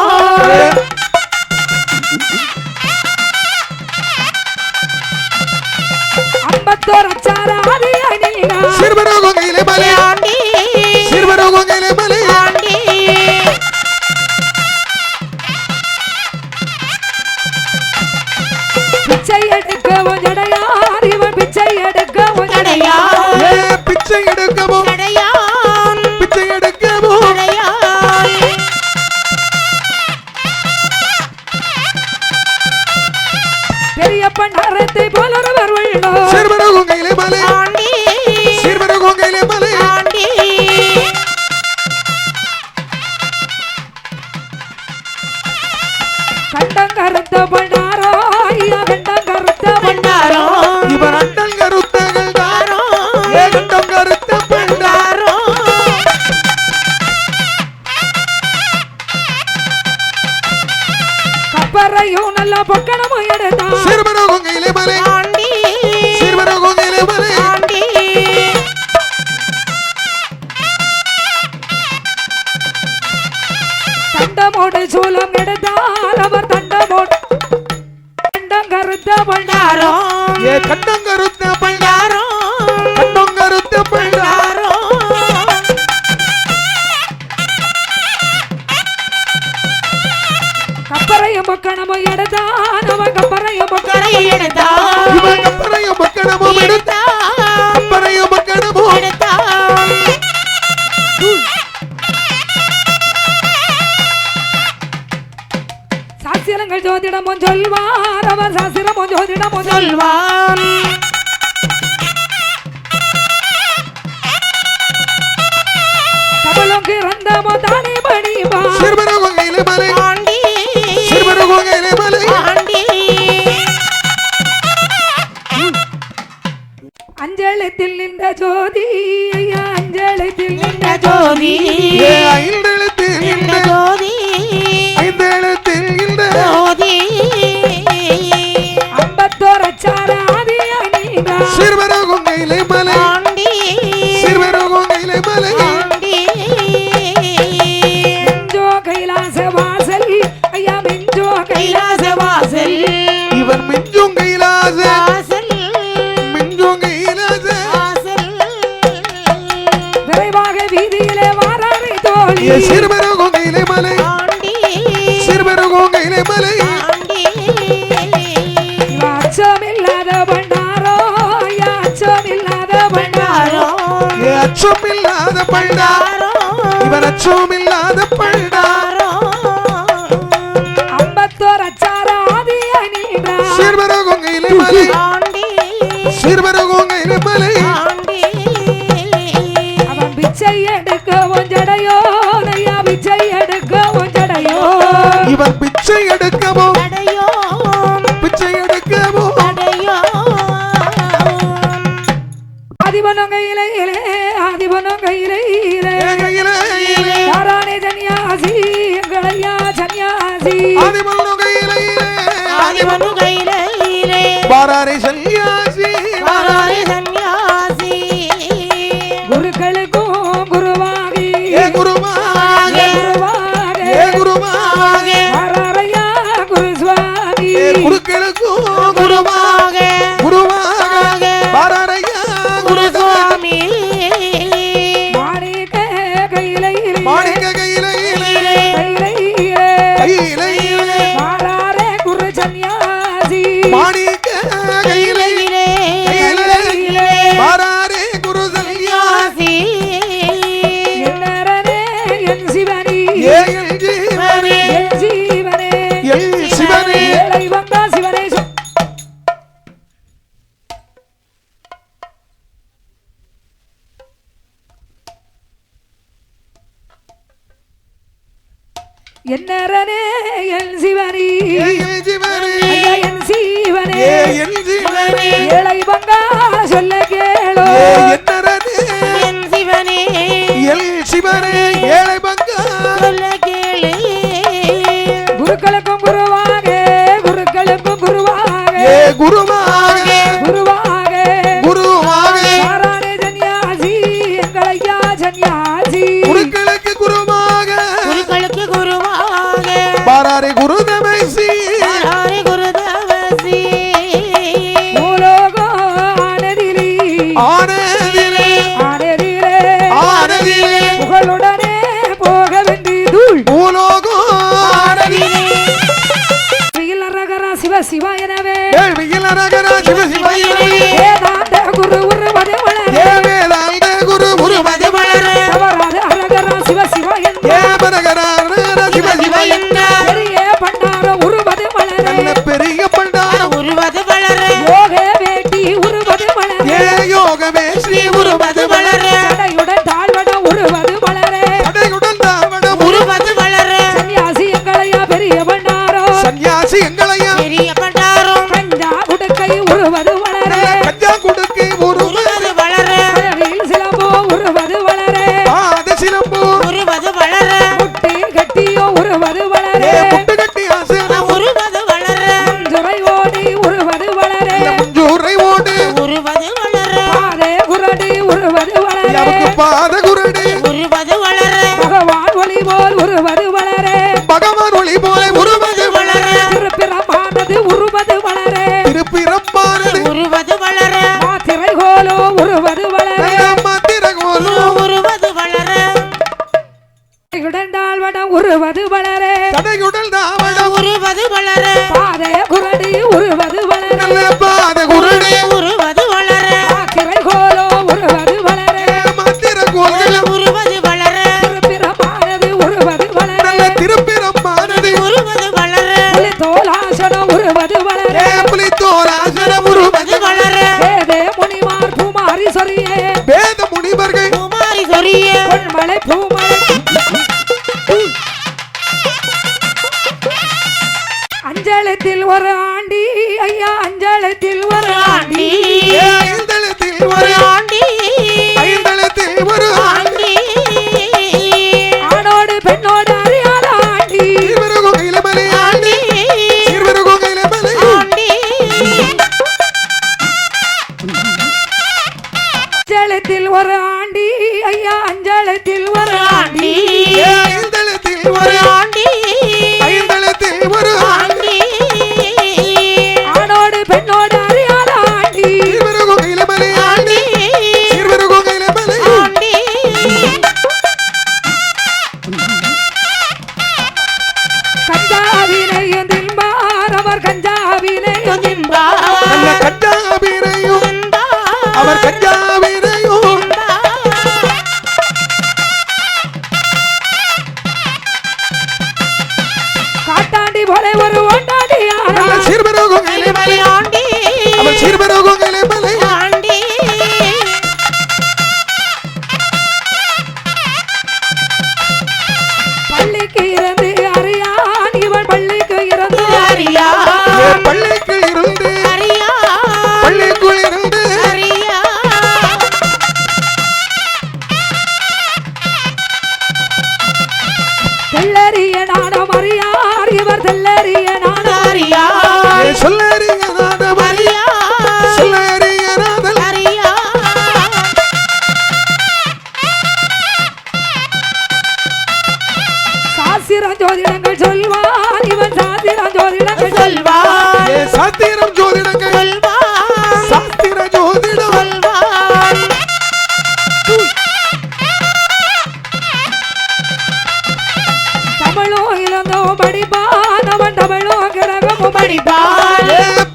ஐம்பத்தோர் அச்சாராதி அணிலா சீர்வருகோகையில மலை ஆண்டி சீர்வருகோகையில மலை ஆண்டி பிச்சை எடுக்கவும் ஜடையார் இவன் பிச்சை எடுக்கவும் ஜடையார். பிச்சை எடுக்கவும் ஜடையான் பிச்சை எடுக்கவும் ஜடையான் பெரிய பண்டாரத்தை போலொருவர் உள்ளோ சீர்வருகோகையில மலை ஆண்டி சீர்வருகோகையில மலை ஆண்டி கண்டம் கருத்த பண்டாரோ ஐயா கண்டம் கருத்த பண்டாரோ இவர் அண்ணல் கருத்தகள் தாரோ ஏகண்டம் கருத்த பெண்டார் பண்டாரோ கப்பரையும் நல்ல பொக்கணமும் எடுத்தான் சீர்வருகோகையில மலை ஆண்டி சீர்வருகோகையில மலை ஆண்டி தண்டமோடு சூலம் எடுத்தார் அவர் தண்டமோடு கண்டம் கருத்த பண்டாரோ பண்டாரோ கண்டம் கருத்த பண்டாரோ கண்டம் கருத்த பெண்டார் பண்டாரோ கப்பரையும் பொக்கணமும் எடுத்தான் அவன் கப்பரையும் பொக்கணமும் கரை எடுத்தான் இவன் கப்பரையும் மக்கணமும் எடுத்த கப்பரையும் மக்கணமும் எடுத்தான் சாஸ்திரங்கள் ஜோதிடமும் சொல்வார் அவர் சாஸ்திரமும் ஜோதிடமும் சொல்வான் தமிழும் கிரந்தமும் தானே படிப்பான் சீர்வருகோகையில மலை ஆண்டி சீர்வருகோகையில மலை ஆண்டி அஞ்சலத்தில் நின்ற ஜோதி ஐயா அஞ்சலத்தில் நின்ற ஜோதி ஐந்தெழுத்தில் இந்த இந்த ஜோதி ஐந்தெழுத்தில் இந்த ஜோதி ஐம்பத்தோர் அச்சார ஆதி அச்சம் இல்லாத பண்டாரோ இவர் அச்சம் இல்லாத பண்டாரோ அம்பத்தோர் அச்சாராதிய நீடா சீர்வரகோங்கையிலே மலை சீர்வரகோங்கையிலே மலை அவன் பிச்சை எடுக்க ஒஞ்சடையோ ஐயா பிச்சை எடுக்க ஒஞ்சடையோ இவன் பிச்சை எடுக்கவோ பிச்சை எடுக்கவோ ஆதிபனம் கையிலே ஆதிபனம் கையிலே யாரானே சன்னியாசி எங்களையா சன்னியாசி ஆதிபனம் கையிலே வாராரே சன்னியாசி குருக்களுக்கும் குருவாகி குருவாகே குருவாகே வாராரையா குரு சுவாமி குருக்களுக்கும் குருவாகே குருவாகே பாராரையா குருசுவாமி மாணிக்க கையிலே மாணிக்க கையிலே கையிலே வாராரே குரு சன்னியாசி மாணிக்க கையிலே கையிலே பாராரே குரு சன்னியாசி என்னரனே என் சிவனி என் ஜீவனே என் ஜீவனே என் சிவனே ஏழை வந்தா சிவனே என்னரனே என் சிவனி என் ஜீவனே ஐயா என் சீவனே என் ஜீவனே ஏழை வந்தா சொல்ல கேளோ என்னரனே என் சிவனே என் சிவனே ஏழை பங்கா சொல்ல கேளு குருக்களுக்கும் குருவாக குருக்களுக்கும் குருவாக குருவாகே குருவாக குருவாகே சாரானே சன்னியாசி எங்களையா சன்னியாசி குருக்களுக்கு குருவாக குருக்களுக்கு குருவாக பாராரே குருதமைசி வாராரே குருதவசி பூலோகம் ஆனதிலே ஆனதிலே ஆனதிலே ஆனதிலே புகழுடனே போக வேண்டி தூள் பூலோகம் ஆனதிலே ரகரா சிவ சிவ எனவே வேள்வியில் அரகரா சிவ சிவயிலே வேதாந்த குரு உருவது வளர வேதாந்த குரு குருவது வளர தவறாத அரகரா சிவ சிவ என்ற பரகரா சிவ சிவ என்றார் பெரிய பண்டார உருவது வளர நல்ல பெரிய பண்டார உருவது வளர யோக வேட்டி உருவது வளர யோகமே ஸ்ரீ உருவது வளர தடையுடன் தாழ்வட உருவது வளர அடையுடன் தாவட உருவது வளர சன்னியாசி எங்களையா பெரிய பண்டாரோ சன்னியாசி எங்களையா பெரிய பண்டாரம் கஞ்சா உடுக்கை உருவது வளர கஞ்சா கொடுக்கை உருவது வளர அழகில் சிலம்போ உருவது வளர பாத சிலம்பு உருவது வளர முட்டி கட்டியோ உருவது வளர முட்டு கட்டி ஆசன உருவது வளர துறை ஓடி உருவது வளர ஜூரை ஓடு உருவது வளர பாதே குரடி உருவது வளர யாருக்கு பாத குரடி உருவது வளர பகவான் ஒளி போல் உருவது வளர பகவான் ஒளி போல உருவது வளர திருப்பிறமானது உருவது வளர திருப்பிறப்பானது உருவது வளர மாத்திரை கோலோ உருவது வளர மந்திர கோலு உருவது வளர உடண்டால் வடம் உருவது வளர தடையுடல் தாவட உருவது வளர பாதே குரடி உருவது வளர நல்ல பாத குரடி உருவது வளர மாத்திரை கோலோ உருவது வளர மந்திர கோல்கள் உருவது வளர திருப்பிறமானது உருவது வளர நல்ல திருப்பிறப்பானது உருவது வளர புலி தோலாசனம் உருவது வளர புலி தோராசன உருவது வளர வேதே முனிமார் பூமாரி சொரியே வேத முனிவர்கள் குமாரி சொரிய பொன்மலை பூமலை அஞ்சலத்தில் ஒரு ஆண்டி ஐயா அஞ்சலத்தில் ஒரு ஆண்டி ஐந்தளத்தில் ஒரு ஆண்டி ஐந்தளத்தில் ஒரு ஆண்டி ஆணோடு பெண்ணோடு அறியாத ஆண்டி சீர்வரகோங்கையில மலை ஆண்டி சீர்வரகோங்கையில மலை ஆண்டி அஞ்சலத்தில் ஒரு ஆண்டி ஐயா அஞ்சலத்தில் ஒரு ஆண்டி ஐந்தளத்தில் ஒரு ஆண்டி ஐந்தளத்தில் ஒரு ஆண்டி ஆணோடு பெண்ணோடு அறியாத ஆண்டி சீர்வரகோங்கையில மலை ஆண்டி சீர்வரகோங்கையில மலை ஆண்டி கஞ்சாவினையும் தின்பார் அவர் கஞ்சாவினையும் தின்பார் நல்ல கஞ்சாவீரையும் அவர் கஞ்சாவீரையும்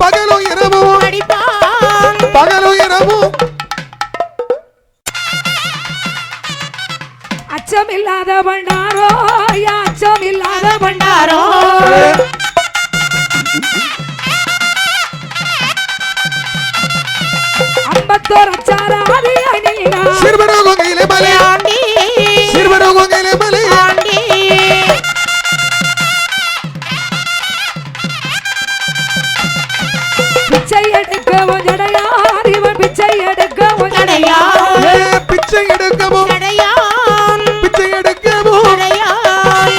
பகலும் இரவும் அடிப்பான் பகலும் இரவும் அச்சமில்லாத பண்டாரோ ஐயா அச்சமில்லாத பண்டாரோ ஐம்பத்தோர் அச்சாராதி அணியா சிறுவரோகையிலே மலை ஆண்டி சிறுவரோகையிலே மலை ஆண்டி பிச்சை எடுக்கவும் ஜடையார் இவன் பிச்சை எடுக்கவும் ஜடையார் பிச்சை எடுக்கவும் ஜடையான் பிச்சை எடுக்கவும் ஜடையான்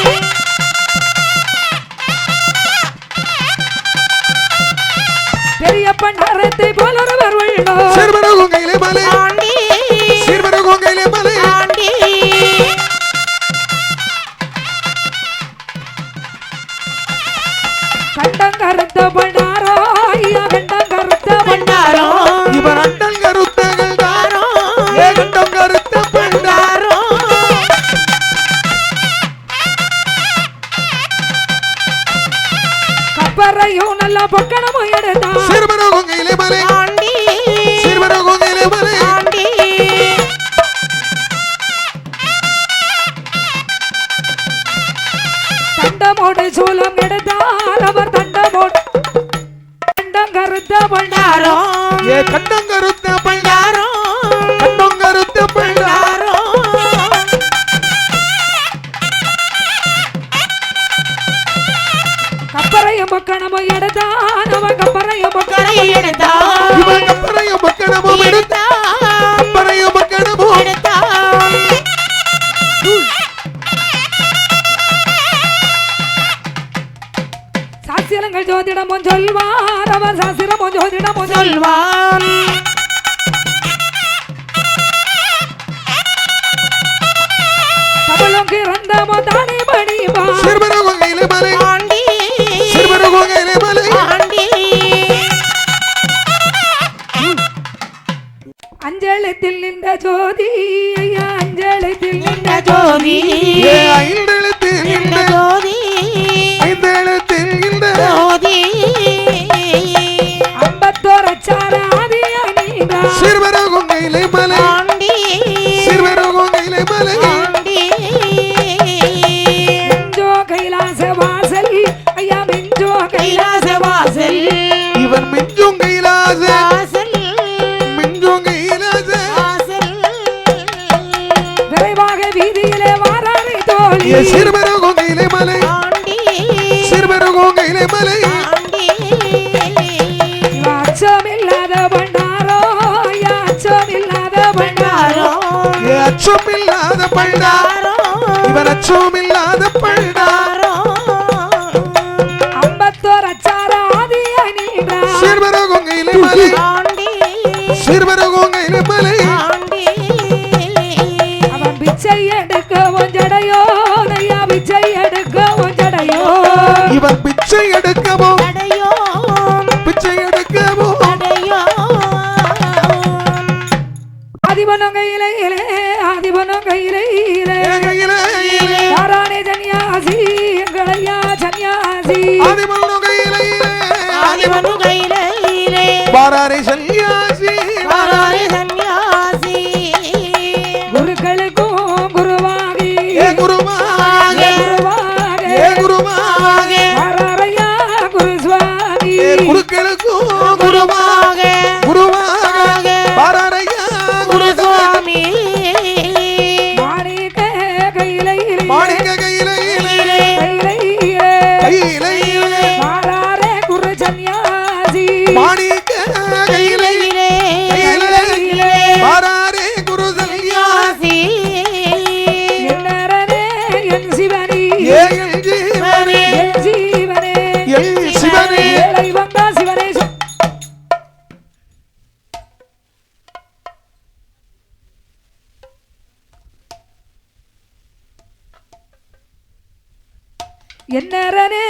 பெரிய பண்டாரத்தை போலொருவர் உள்ளோ சிறுவரோகையிலே மலை ஆண்டி சிறுவரோகையிலே மலை ஆண்டி கண்டம் கருத்த பண்டாரோ ஐயா கண்டம் கருத்த பண்டாரோ இவர் அண்டன் கருத்தகள் தாரோ கண்டம் கருத்த பண்டா பண்டாரோ கப்பறையும் நல்ல பொக்கணமும் எடுத்தான் சிறுவரோகையிலே மலை ஆண்டி சிறுவரோகையிலே மலை ஆண்டி தண்டமோடு சூலம் எடுத்தார் அவர் தண்டமோடு கண்டம் கருத்த பண்டாரோ பண்டாரோ கண்டம் கருத்த பண்டா பண்டாரோ கண்டம் கருத்த பண்டா பண்டாரோ கப்பறையும் பொக்கணமும் எடுத்தான் அவன் கப்பறையும் பொக்கணமும் கரை எடுத்தான் இவன் கப்பரையும் மக்கணமும் எடுத்த எடுத்தான் கப்பரையும் மக்கணமும் எடுத்தான் சாஸ்திரங்கள் ஜோதிடமும் சொல்வார் அவர் சாஸ்திரமும் ஜோதிடமும் சொல்வான் தமிழும் கிறந்தமோ தானே பணிவான் சிறுவரோகையிலே மலை ஆண்டி சிறுவரோகையிலே மலை ஆண்டி அஞ்சலத்தில் நின்ற ஜோதி ஐயா அஞ்சலத்தில் நின்ற நின்ற ஜோதி ஐந்தெழுத்தில் நின்ற இந்த ஜோதி ஐந்தெழுத்தில் இந்த ஜோதி ஐம்பத்தோர் அச்சாராதி அணிந்தார் சிறுவரோகையிலே மலை ஆண்டி சிறுவரோகையிலே மலை ஆண்டி மிஞ்சோ கைலாச வாசல் ஐயா மிஞ்சோ கைலாச கைலாச வாசல் இவன் மிஞ்சும் கைலாச வாசல் மிஞ்சும் கைலாச வாசல் விரைவாக வீதியிலே வாராரை தோழி சிறுவரோகையிலே மலை ஆண்டி சிறுவரோகையிலே மலை ஆண்டி அச்சமில்லாத பண்டாரோ ஐயா அச்சமில்லாத பண்டாரோ அச்சமில்லாத பண்டா இவன் அச்சமில்லாத பண்டா ஐம்பத்தோர் அச்சாராதி அணிந்தார் சிறுவரோகையிலே மலை ஆண்டி சிறுவரோகையிலே மலை ஆண்டி அவன் பிச்சை எடுக்கவும் ஜடையோ ஐயா பிச்சை எடுக்கவும் ஜடையோ இவன் பிச்சை எடுக்கவோ தடையோ பிச்சை எடுக்கவோ தடையோ ஆதிபனம் கையிலே ஆதிபனம் கையிலே கையிலே யாரானே சன்னியாசி எங்களையா சன்னியாசி ஆதிமல்லுகையிலே ஆதிவனு கையிலே வாராரை சன்னியாசி வாராரே சன்னியாசி குருக்களுக்கும் குருவாகி ஏ குருவாக குருவாக ஏ குருவாக யாராரையா குரு சுவாமி ஏ குருக்களுக்கும் குருவாக குருவாக வாராரையா குருசுவாமி சுவாமி மாணிக்க கையிலே மாணிக்க கையிலே கையிலே மாறாரே குரு சன்னியாசி மாணிக்க கையிலே கையிலே வாராரே குரு சன்னியாசி என்னரனே என் சிவனி ஏ என் ஜீவனே என் ஜீவனே என் சிவனே ஏழை வந்தா சிவனே என்னரனே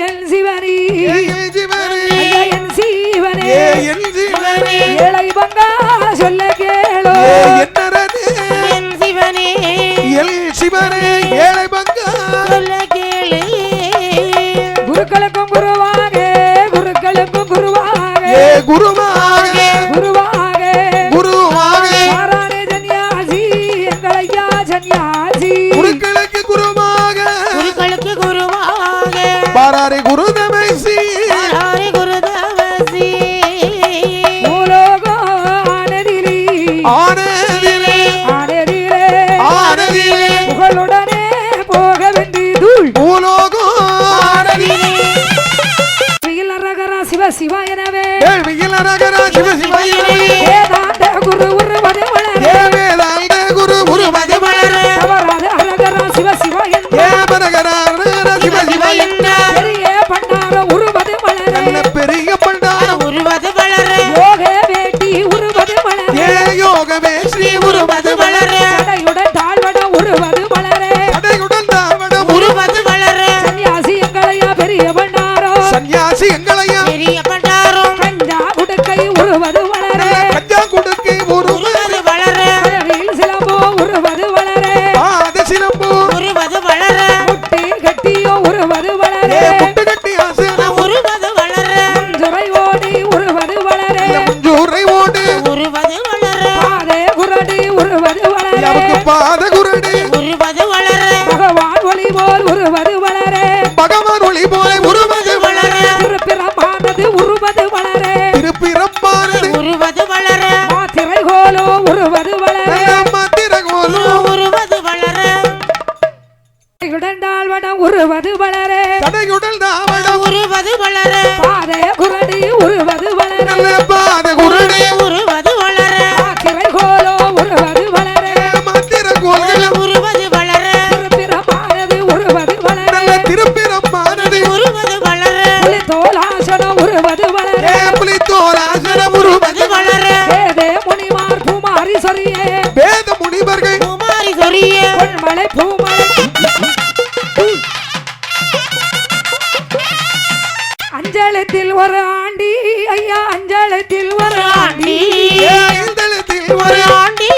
என் சிவனி ஏ என் ஜீவனே ஐயா என் சீவனே ஏ என் ஜீவனே ஏழை வந்தா சொல்ல கேளோ ஏ என்னரனே என் சிவனே எல் சிவனே ஏழை பங்கா சொல்ல கேளு குருக்களுக்கும் குருவாக குருக்களுக்கும் குருவாக குருவாக குருவாக மாறானே சன்னியாசி எங்கள் ஐயா சன்னியாசி குருக்களுக்கு குருவாக குருக்களுக்கு குருவாக பாராரி குருதமைசி ஹரி குருதவசி பூலோக ஆனதிலே ஆனதிலே ஆனதிலே ஆனதிலே புகழுடனே போக வேண்டி தூள் பூலோகம் ஆனதிலே ரகரா சிவ சிவ எனவே கேள்வியில் அரகரா சிவ சிவயனே வேதாந்த குரு உருவது வளரே வேதாந்த குரு குருமதி வளர தவறாத அரகரா சிவ சிவ என்ற பரகரா சிவ சிவயன பெரிய பண்டார உருவது வளரே நல்ல பெரிய பண்டாரம் உருவது வளர யோக வேட்டி உருவது வளரே யோகமே ஸ்ரீ உருவது வளர தடையுடன் தாழ்வட உருவது வளரே தடையுடன் தாவடம் உருவது வளர சன்னியாசி எங்களையா பெரிய பண்டாரோ சன்னியாசி எங்களையா பெரிய பண்டாரம் கஞ்சா உடுக்கை உருவது வளரே கஞ்சா கொடுக்கை உருவது வளர கடலில் சிலம்போ உருவது வளரே பாத சிலம்பு உருவது வளர முட்டி கட்டியோ உருவது வளரே முட்டு கட்டி ஆசன உருவது வளர சுரை ஓடி உருவது வளரே முஞ்சூரை ஓடு உருவது வளர பாதே குரடி உருவது வளரே அவருக்கு பாத குருடு உருவது வளர பகவான் ஒளி போல் உருவது வளரே பகவான் ஒளி போல உருவது வளர திருப்பிறமானது உருவது வளரே திருப்பிறப்பானது உருவது வளர மாத்திரை கோலோ உருவது வளரே மத்திரகோலு உருவது வளர உடண்டால் வடம் உருவது வளரே தடையுடல் தாவடம் உருவது வளர பாதே குரடி உருவது வளரே நல்ல பாத குருடு உருவது வளர மாத்திரை கோலோ உருவது வளரே மத்திரகோல்கள் உருவது வளர திருப்பிறமானது உருவது நல்ல வளரே திருப்பிறப்பானது உருவது வளர புலி தோலாசனம் உருவது வளரே புலித்தோராசனம் உருவது வளர வேதே முனிமார் பூமாரி சொரியே வேத முனிவர்கள் குமாரி சொரிய பொன்மலை பூமலை அஞ்சலத்தில் ஒரு ஆண்டி ஐயா அஞ்சலத்தில் ஒரு ஆண்டி ஐந்தளத்தில் ஒரு ஆண்டி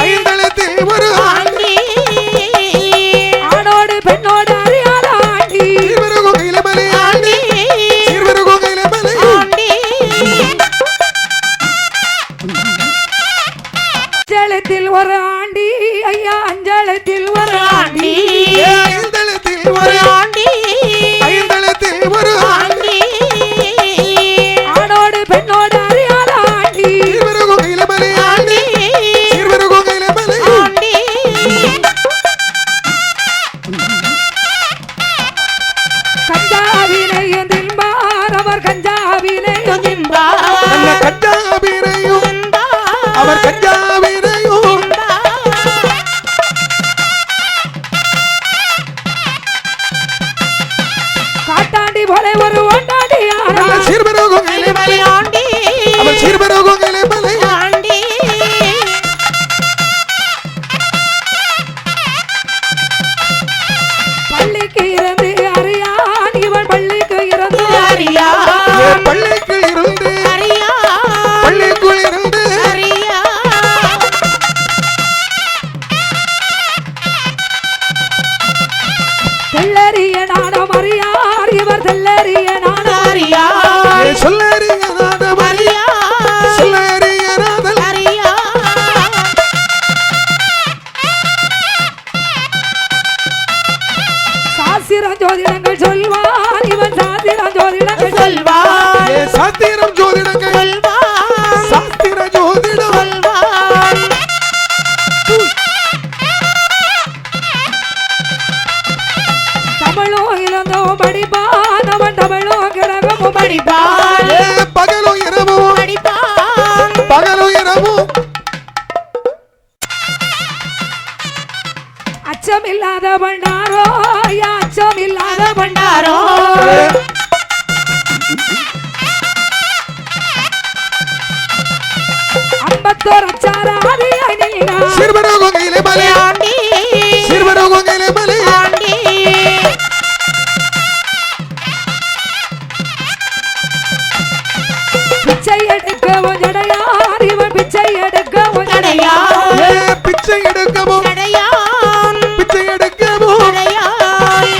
ஐந்தளத்தில் ஒரு ஆண்டி ஆணோடு பெண்ணோடு அறியாத ஆண்டி சீர்வருகோகையில மலை ஆண்டி சீர்வருகோகையில மலை ஆண்டி அஞ்சலத்தில் ஒரு ஆண்டி ஐயா அஞ்சலத்தில் ஒரு ஆண்டி ஐந்தளத்தில் ஒரு ஆண்டி ஐந்தளத்தில் ஒரு ஆண்டி ஆணோடு பெண்ணோடு அறியாத ஆண்டி சீர்வருகோகையில மலை ஆண்டி சீர்வருகோகையில மலை ஆண்டி கஞ்சாவினையும் தின்பார் அவர் கஞ்சாவினையும் தின்பார் நல்ல கஞ்சாபீரையும் அவர் கஞ்சாபீரையும் காட்டாண்டி போல ஒரு ஒண்டாண்டி நல்ல சீர்வருகோகையில மலை ஆண்டி அவர் சீர்வருகோகையில மலை ஆண்டி பள்ளிக்கு இருந்து அறியான் இவன் பள்ளிக்கு இருந்து அறியா பள்ளிக்குள் இருந்து அறியா பள்ளிக்குள் இருந்து அறியா தெல்லறிய நாடம் அறியார் இவர் தெல்லறிய நாடம் அறியா சொல்லறியாத மலை அறியா சொல்லறியாத அறியா சாஸ்திரம் ஜோதிடங்கள் சொல்வார் இவன் சாஸ்திரம் ஜோதிடங்கள் சொல்வான் சாஸ்திரம் ஜோதிடங்கள் சொல்வான் சாஸ்திர ஜோதிடம் சொல்வான் தமிழோ இழந்தோ படிப்பான் அவன் தமிழோ கிரகமும் படிப்பான் பகலும் இரவும் படிப்பான் பகலும் இரவும் அச்சமில்லாத பண்டாரோ ஐயா அச்சமில்லாத பண்டாரோ பண்டாரோ ஐம்பத்தோர் அச்சார ஆதியாய் நீங்க சீர்வருகோகையில மலை ஆண்டி சீர்வருகோகையில மலை ஆண்டி பிச்சை எடுக்கவும் ஜடையார் இவன் பிச்சை எடுக்கவும் தடையா பிச்சை எடுக்கவும் தடையான் பிச்சை எடுக்கவும் தடையான்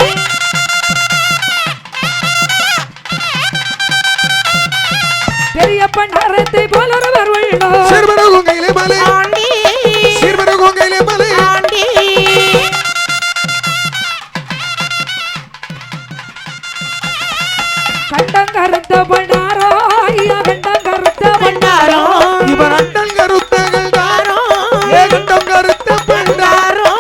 பெரிய பண்டாரத்தை போலொருவர் உள்ளோ சிறுவரகோங்கையிலே மலை சிறுவரகோங்கையிலே மலை கண்டம் கருத்த பண்டாரோ ஐயா கண்டம் கருத்த பண்டாரோ இவன் அண்டம் கருத்த கண்டாரோ கண்டம் கருத்த பண்டாரோ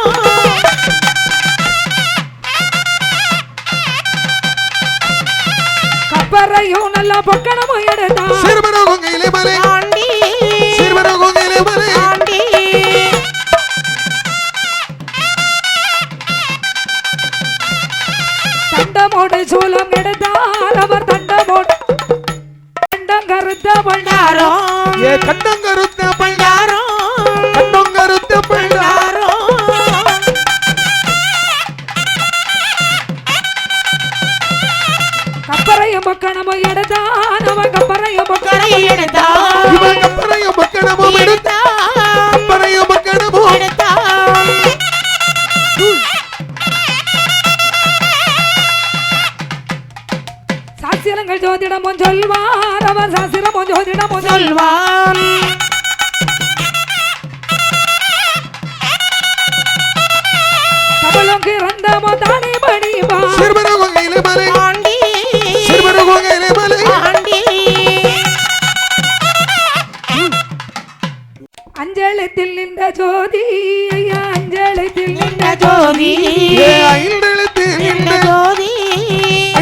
கப்பரையும் நல்ல பொக்கணமும் எடுத்தா சிறுவரகோங்கையிலே மலை சிறுவரகோங்கையிலே மலை தண்டமோடு சூலம் எடுத்தால் அவர் தண்டமோடு கண்டம் கருத்த பண்டாரோ கண்டம் கருத்த பண்டாரோ கண்டம் கருத்த பண்டாரோ கப்பரையும் பொக்கணமும் எடுத்தான் அவன் கப்பரையும் பொக்கணையும் எடுத்தான் இவன் கப்பரையும் பொக்கணமும் எடுத்தான் கப்பரையும் பொக்கணமும் சாஸ்திரங்கள் ஜோதிடமும் சொல்வார் அவர் சாஸ்திரமும் ஜோதிடமும் சொல்வார் கபலம் கிறந்தமோ தானே பணிவா சிறுவரகோங்கையிலே மலை சிறுவரகோங்கையிலே மலை அஞ்சலத்தில் நின்ற ஜோதி ஐயா அஞ்சலத்தில் நின்ற ஜோதி ஐந்தெழுத்தில் நின்ற ஜோதி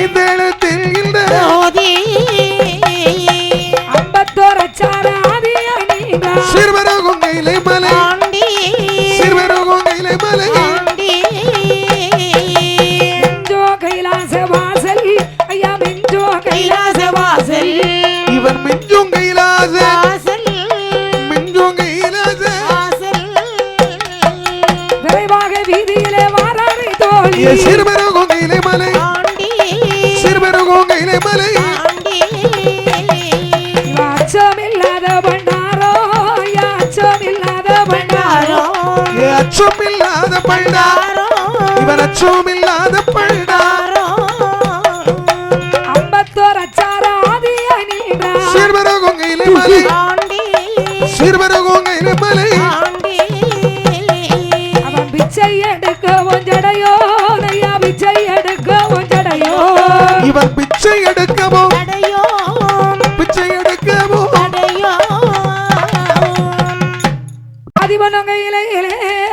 ஐந்தெழுத்தில் நின்ற ஜோதி அம்பத்தோர் அச்சார ஆதி அணிந்தா சிறுவரகோங்கையிலே மலை சிறுவரகோங்கையிலே மலை மிஞ்சோ கைலாச வாசல் ஐயா மிஞ்சோ கைலாச வாசல் இவன் மிஞ்சும் கைலாச மிஞ்சும் கைலாச விரைவாக வீதியிலே வாராரை தோழி சிறுவரகோங்கையிலே மலை சிறுவரகோங்கையிலே மலை அச்சமில்லாத பண்டாரோ ஐயா அச்சமில்லாத பண்டாரோ அச்சமில்லாத பண்டாரோ இவன் அச்சமில்லாத பண்டாரோ அம்பத்தோர் அச்சார ஆதி அணிந்தா சிறுவரகோங்கையிலே மலை சிறுவரகோங்கையிலே மலை அவன் பிச்சை எடுக்க ஒஞ்சடையோ ஐயா பிச்சை எடுக்க ஒஞ்சடையோ இவன் பிச்சை எடுக்கவோ பிச்சை எடுக்கவோ ஆதிபனம் கையிலே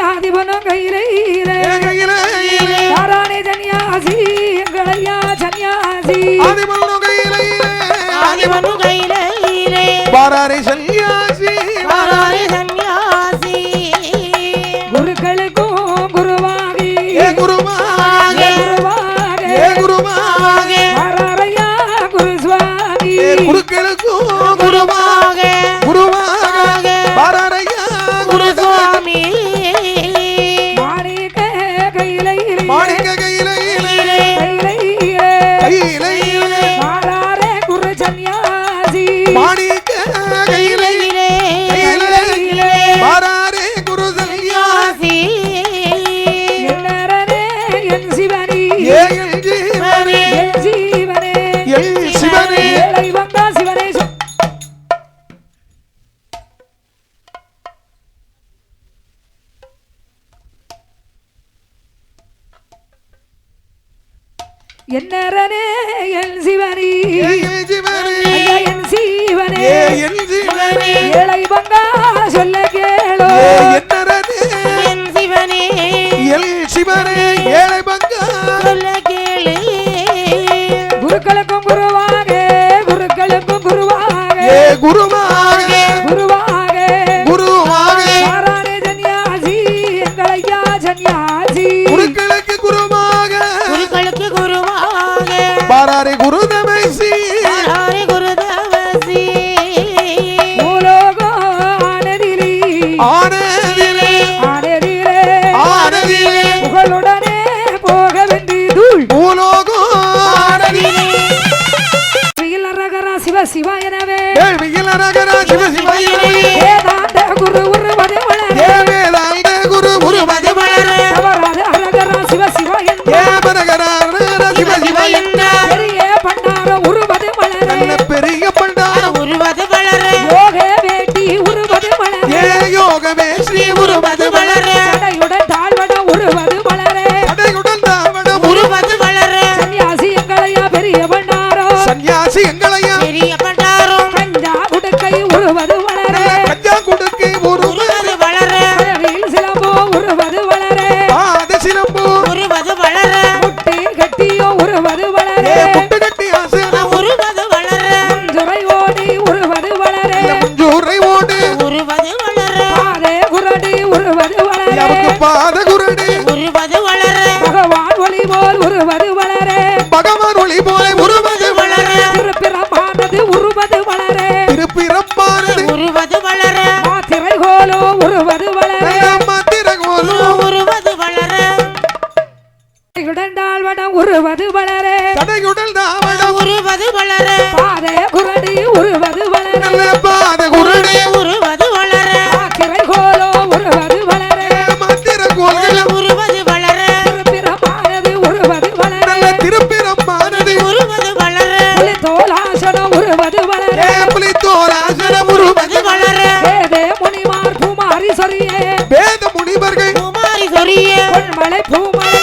ஆதிபனம் கையிலே யாரானே சன்னியாசி எங்களையா சன்னியாசி பாராரே சன்னியாசி குருக்களுக்கும் குருவாகி குருவாக குருவாக குருவாக யாராரையா குரு சுவாமி குருக்களுக்கும் குருவாக குருவாக பாராரையா குருசுவாமி மாணிக்க கையிலே மாணிக்க கையிலே கையிலே மாறாரே குரு சன்னியாசி மாணிக்க கையிலே கையிலே பாராரே குரு சன்னியாசி என்னரனே என் சிவனி என் ஜீவனே என் ஜீவனே என் சிவனே ஏழை வந்தா சிவனே என்னரனே என் சிவனி என் ஜீவனே ஐயா என் சீவனே என் ஜீவனே ஏழை வந்தா சொல்ல கேளோ என்னரனே என் சிவனே என் சிவனே ஏழை பங்கா சொல்ல கேளு குருக்களுக்கும் குருவாக குருக்களுக்கும் குருவாக குருவாக குருவாக குருவாக மாறானே சன்னியாசி எங்களையா சன்னியாசி குருக்களுக்கு குருவாக குருக்களுக்கு குருவாக பாராரே குருதமைசி ஹரி குருதவசி பூலோகம் ஆனதிலே ஆனதிலே ஆனதிலே ஆனதிலே புகழுடனே போக வேண்டி தூள் பூலோகம் ஆனதிலே ரகரா சிவ சிவா எனவே வேள்வியில் நகரா சிவ சிவயிலே வேதாந்த குரு உருவதே வளரே வேதாந்த குரு குருமதி வளரே தவறாத அரகரா சிவ சிவா என்ற ஏமனகரா சிவ சிவ என்ற பெரிய பண்டார உருவதே வளரே நல்ல பெரிய பண்டாரம் உருவத பாத குருடு உருவது வளர பகவான் ஒளி போல் உருவது வளர பகவான் ஒளி போல உருவது வளர திருப்பிறமானது உருவது வளர திருப்பிறப்பானது உருவது வளர மாத்திரை கோலோ உருவது வளர மந்திரகோலோ உருவது வளர இடண்டால் வடம் உருவது வளர தடையுடல் தாவடம் உருவது வளர பாதை குரடி உருவது வளர நல்ல பாத குருடு உருவது வளர மாத்திரை கோலோ உருவது வளர மந்திரகோல்கள் உருவது வளர திருப்பிறமானது உருவது வளர நல்ல திருப்பிறப்பானது உருவது வளர புலி தோலாசனம் உருவது வளர புலித்தோலாசனம் உருவது வளர வேதே முனிமார் பூமாரி சொரியே வேத முனிவர்கள் குமாரி சொரிய பொன்மலை பூமலை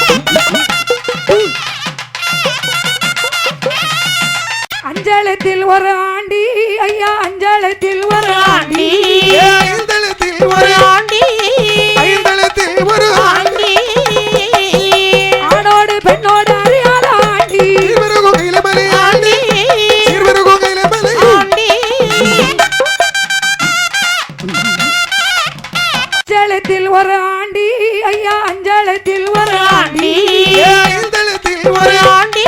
அஞ்சலத்தில் ஒரு ஆண்டி ஐயா அஞ்சலத்தில் ஒரு ஆண்டி ஐந்தளத்தில் ஒரு ஆண்டி ஐந்தளத்தில் ஒரு ஆண்டி ஆணோடு பெண்ணோடு அறியாத ஆண்டி சீர்வருகோகையில மலை ஆண்டி சீர்வருகோகையில மலை ஆண்டி அஞ்சலத்தில் ஒரு ஆண்டி ஐயா அஞ்சலத்தில் ஒரு ஆண்டி ஐந்தளத்தில் ஒரு ஆண்டி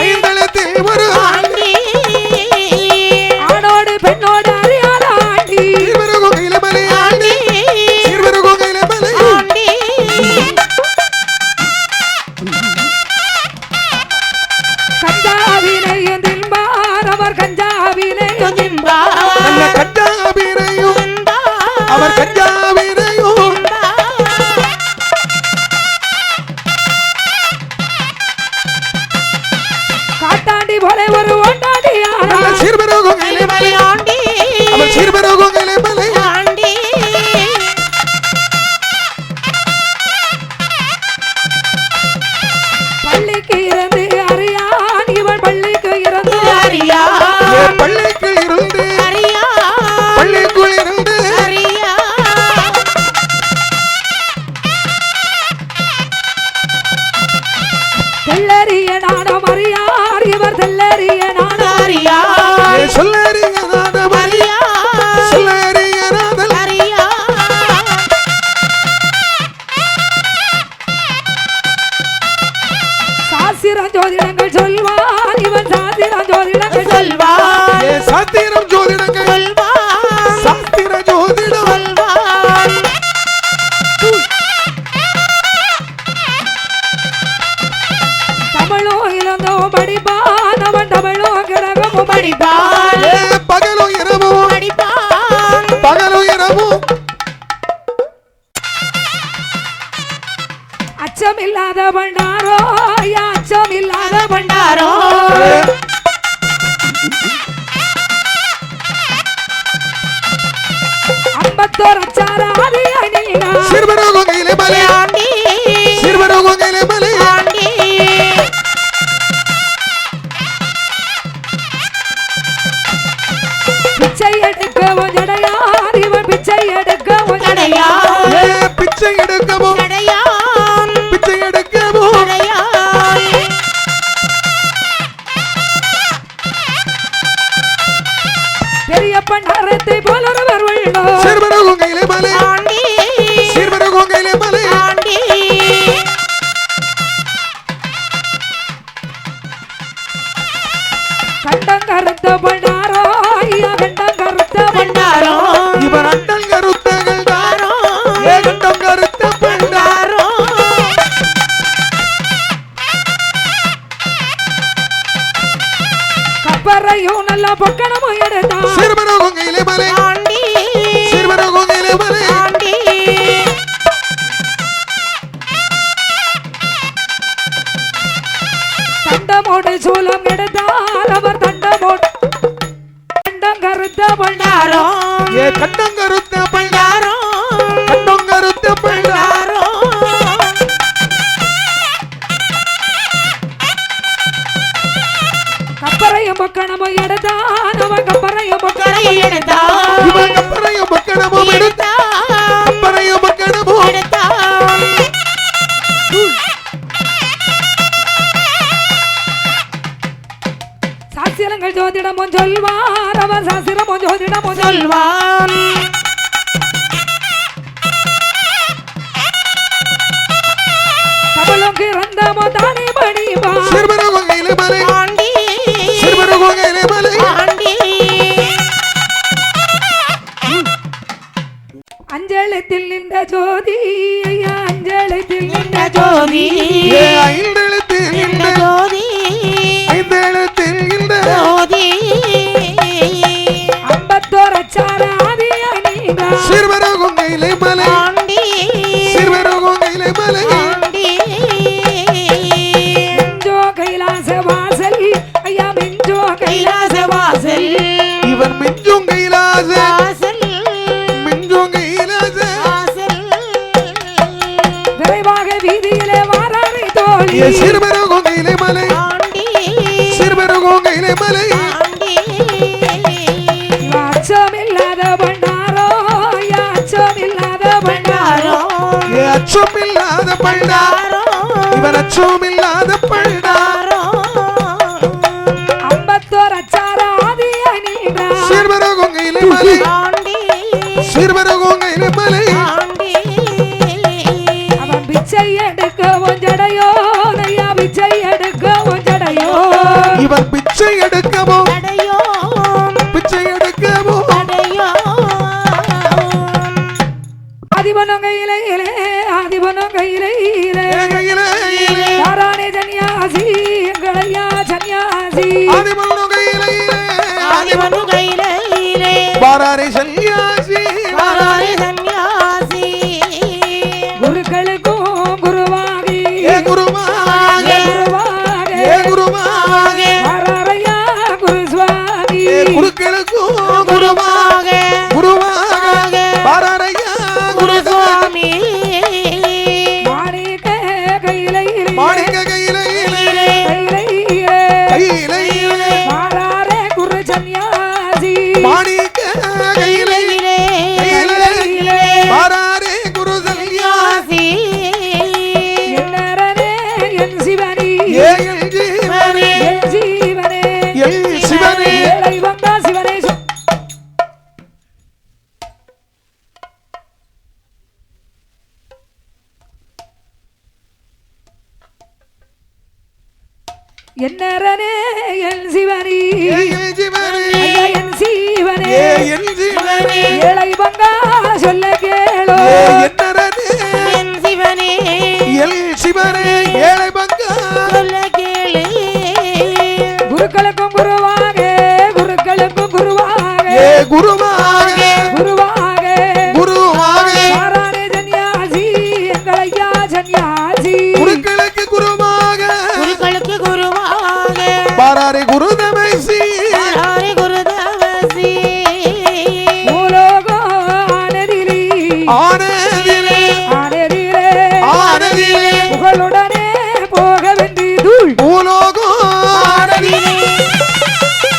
ஐந்தளத்தில் ஒரு ஆண்டி ஆணோடு பெண்ணோடு அறியாத ஆண்டி சீர்வருகோகையில மலை ஆண்டி சீர்வருகோகையில மலை ஆண்டி கஞ்சாவினையும் தின்பார் அவர் கஞ்சாவினையும் தின்பார் நல்ல கஞ்சாவினையும் அவர் கஞ்சாவினையும் காட்டாண்டி போல ஒரு ஒண்டாடியாரா நல்ல சீர்வருகோகையில மலை ஆண்டி அவர் சீர்வருகோகையில மலை ஆண்டி பள்ளிக்கு இருந்து அறியான் இவன் பள்ளிக்கு இருந்து அறியா பள்ளிக்கு இருந்து அறியா பள்ளிக்குள் இருந்து அறியா தெல்லறிய நாடம் அறியார் இவர் தெல்லறிய நாடம் அறியா சொல்லறியனாத மலை அறியா சொல்லறியனாதல் அறியா சாஸ்திரம் ஜோதிடங்கள் சொல்வார் இவன் சாஸ்திரம் ஜோதிடங்கள் சொல்வான் சாத்திரம் ஜோதிடங்கள் சொல்வான் சாஸ்திர ஜோதிடம் சொல்வான் தமிழும் இளந்தோம் படிப்பான் அவன் தமிழும் கிரகமும் படிப்பான் படிப்பான் பகலும் இரவும் படிப்பான் பகலும் இரவும் அச்சமில்லாத பண்டாரோ ஐயா அச்சமில்லாத பண்டாரோ ஐம்பத்தோர் அச்சாராதி அணினா சிறுவரோகையிலே மலை ஆண்டி சிறுவரோகையிலே மலை ஆண்டி பிச்சை எடுக்கவும் ஜடையார் இவன் பிச்சை எடுக்கவும் ஜடையான் பிச்சை எடுக்கவும் ஜடையான் பிச்சை எடுக்கவும் ஜடையான் பெரிய பண்டாரத்தை போல ஒருவர் உள்ளோ சிறுவரோகையிலே மலை ஆண்டி சிறுவரோகையிலே மலை ஆண்டி கண்டம் கருத்த பண்டாரோ ஐயா கண்டம் கருத்த பண்டாரோ இவன் அண்டல் கருத்தகள் தாரோ கண்டம் கருத்த பண்டாரோ பண்டாரோ கப்பரையும் நல்ல பொக்கணமும் எடுத்தான் சிறுவரோகையிலே மலை ஆண்டி சிறுவரோகையிலே மலை ஆண்டி தண்டமோடு சூலம் எடுத்தால் அவர் தண்டமோடு கண்டம் கருத்த பண்டாரோ பண்டாரோ கண்டம் கருத்த பண்டாரோ கண்டம் கருத்த பண்டாரோ பண்டாரோ கப்பரையும் பொக்கணமும் எடுத்தான் அவன் கப்பரையும் பொக்கணமும் கரையை எடுத்தான் இவன் கப்பரையும் மக்கணமும் எடுத்த எடுத்தான் கப்பரையும் மக்கணமும் எடுத்தான் சாஸ்திரங்கள் ஜோதிடமும் சொல்வார் அவர் சாஸ்திரமும் ஜோதிடமும் சொல்வார் சொல்வான் சிவமோ தானே மணிமா சிறுவரகோங்கையில மலை ஆண்டி சிறுவரகோங்கையில மலை ஆண்டி அஞ்சலத்தில் நின்ற ஜோதி ஐயா அஞ்சலத்தில் நின்ற ஜோதி ஐந்தெழுத்தில் நின்ற இந்த ஜோதி ஐந்தெழுத்தில் இந்த ஜோதி ஐம்பத்தோரு அச்சார ஆதியா நீங்க சிறுவரகோங்கையில மலை ஆண்டி சிறுவரகோங்கையில மலை ஆண்டி மிஞ்சோ கைலாச வாசல் ஐயா மிஞ்சோ கைலாச கைலாச வாசல் இவன் மிஞ்சும் கைலாச வாசல் மிஞ்சும் கைலாச வாசல் விரைவாக வீதியிலே வாராரை தோழி சிறுவரகோங்கையில மலை ஆண்டி சிறுவரகோங்கையில மலை ஆண்டி அச்சமில்லாத பண்டாரோ ஐயா அச்சமில்லாத பண்டாரோ அச்சமில்லாத பண்டா இவன் அச்சமில்லாத பண்டா ஐம்பத்தோரு அச்சார ஆதியா நீங்க சிறுவரகோங்கையில மலை ஆண்டி சிறுவரகோங்கையில மலை ஆண்டி அவன் பிச்சை எடுக்க ஒஞ்சடையோ ஐயா பிச்சை எடுக்க ஒஞ்சடையோ இவன் பிச்சை எடுக்கவோ அடையோ பிச்சை எடுக்கவோ அடையோ ஆதிபனம் கையிலே ஆதிபனம் கையிலே கையில யாரானே சன்னியாசி எங்களையா சன்னியாசி ஆதிமனு கையில ஆதிமனு கையிலே வாராரே சன்னியாசி வாராரே சன்னியாசி குருக்களுக்கும் குருவாகி ஏ குருவாக குருவாக ஏ குருவாக வாராரையா குரு சுவாமி ஏ குருக்களுக்கும் குருவாக குருவாக வாராரையா குருசாமி மாணிக்க கையிலே மாணிக்க கையில கையிலே கையில வாராரே குரு சன்னியாசி மாணிக்க கையில கையில வாராரே குரு சன்னியாசி என்னரனே என் சிவனி ஏன் ஜீவனே என் ஜீவனே என் சிவனே ஏழை வந்தா சிவனே என்னரனே என் சிவனி ஏன் ஜீவனே ஐயா என் சீவனே ஏன் ஜீவனே ஏழை வந்தா சொல்ல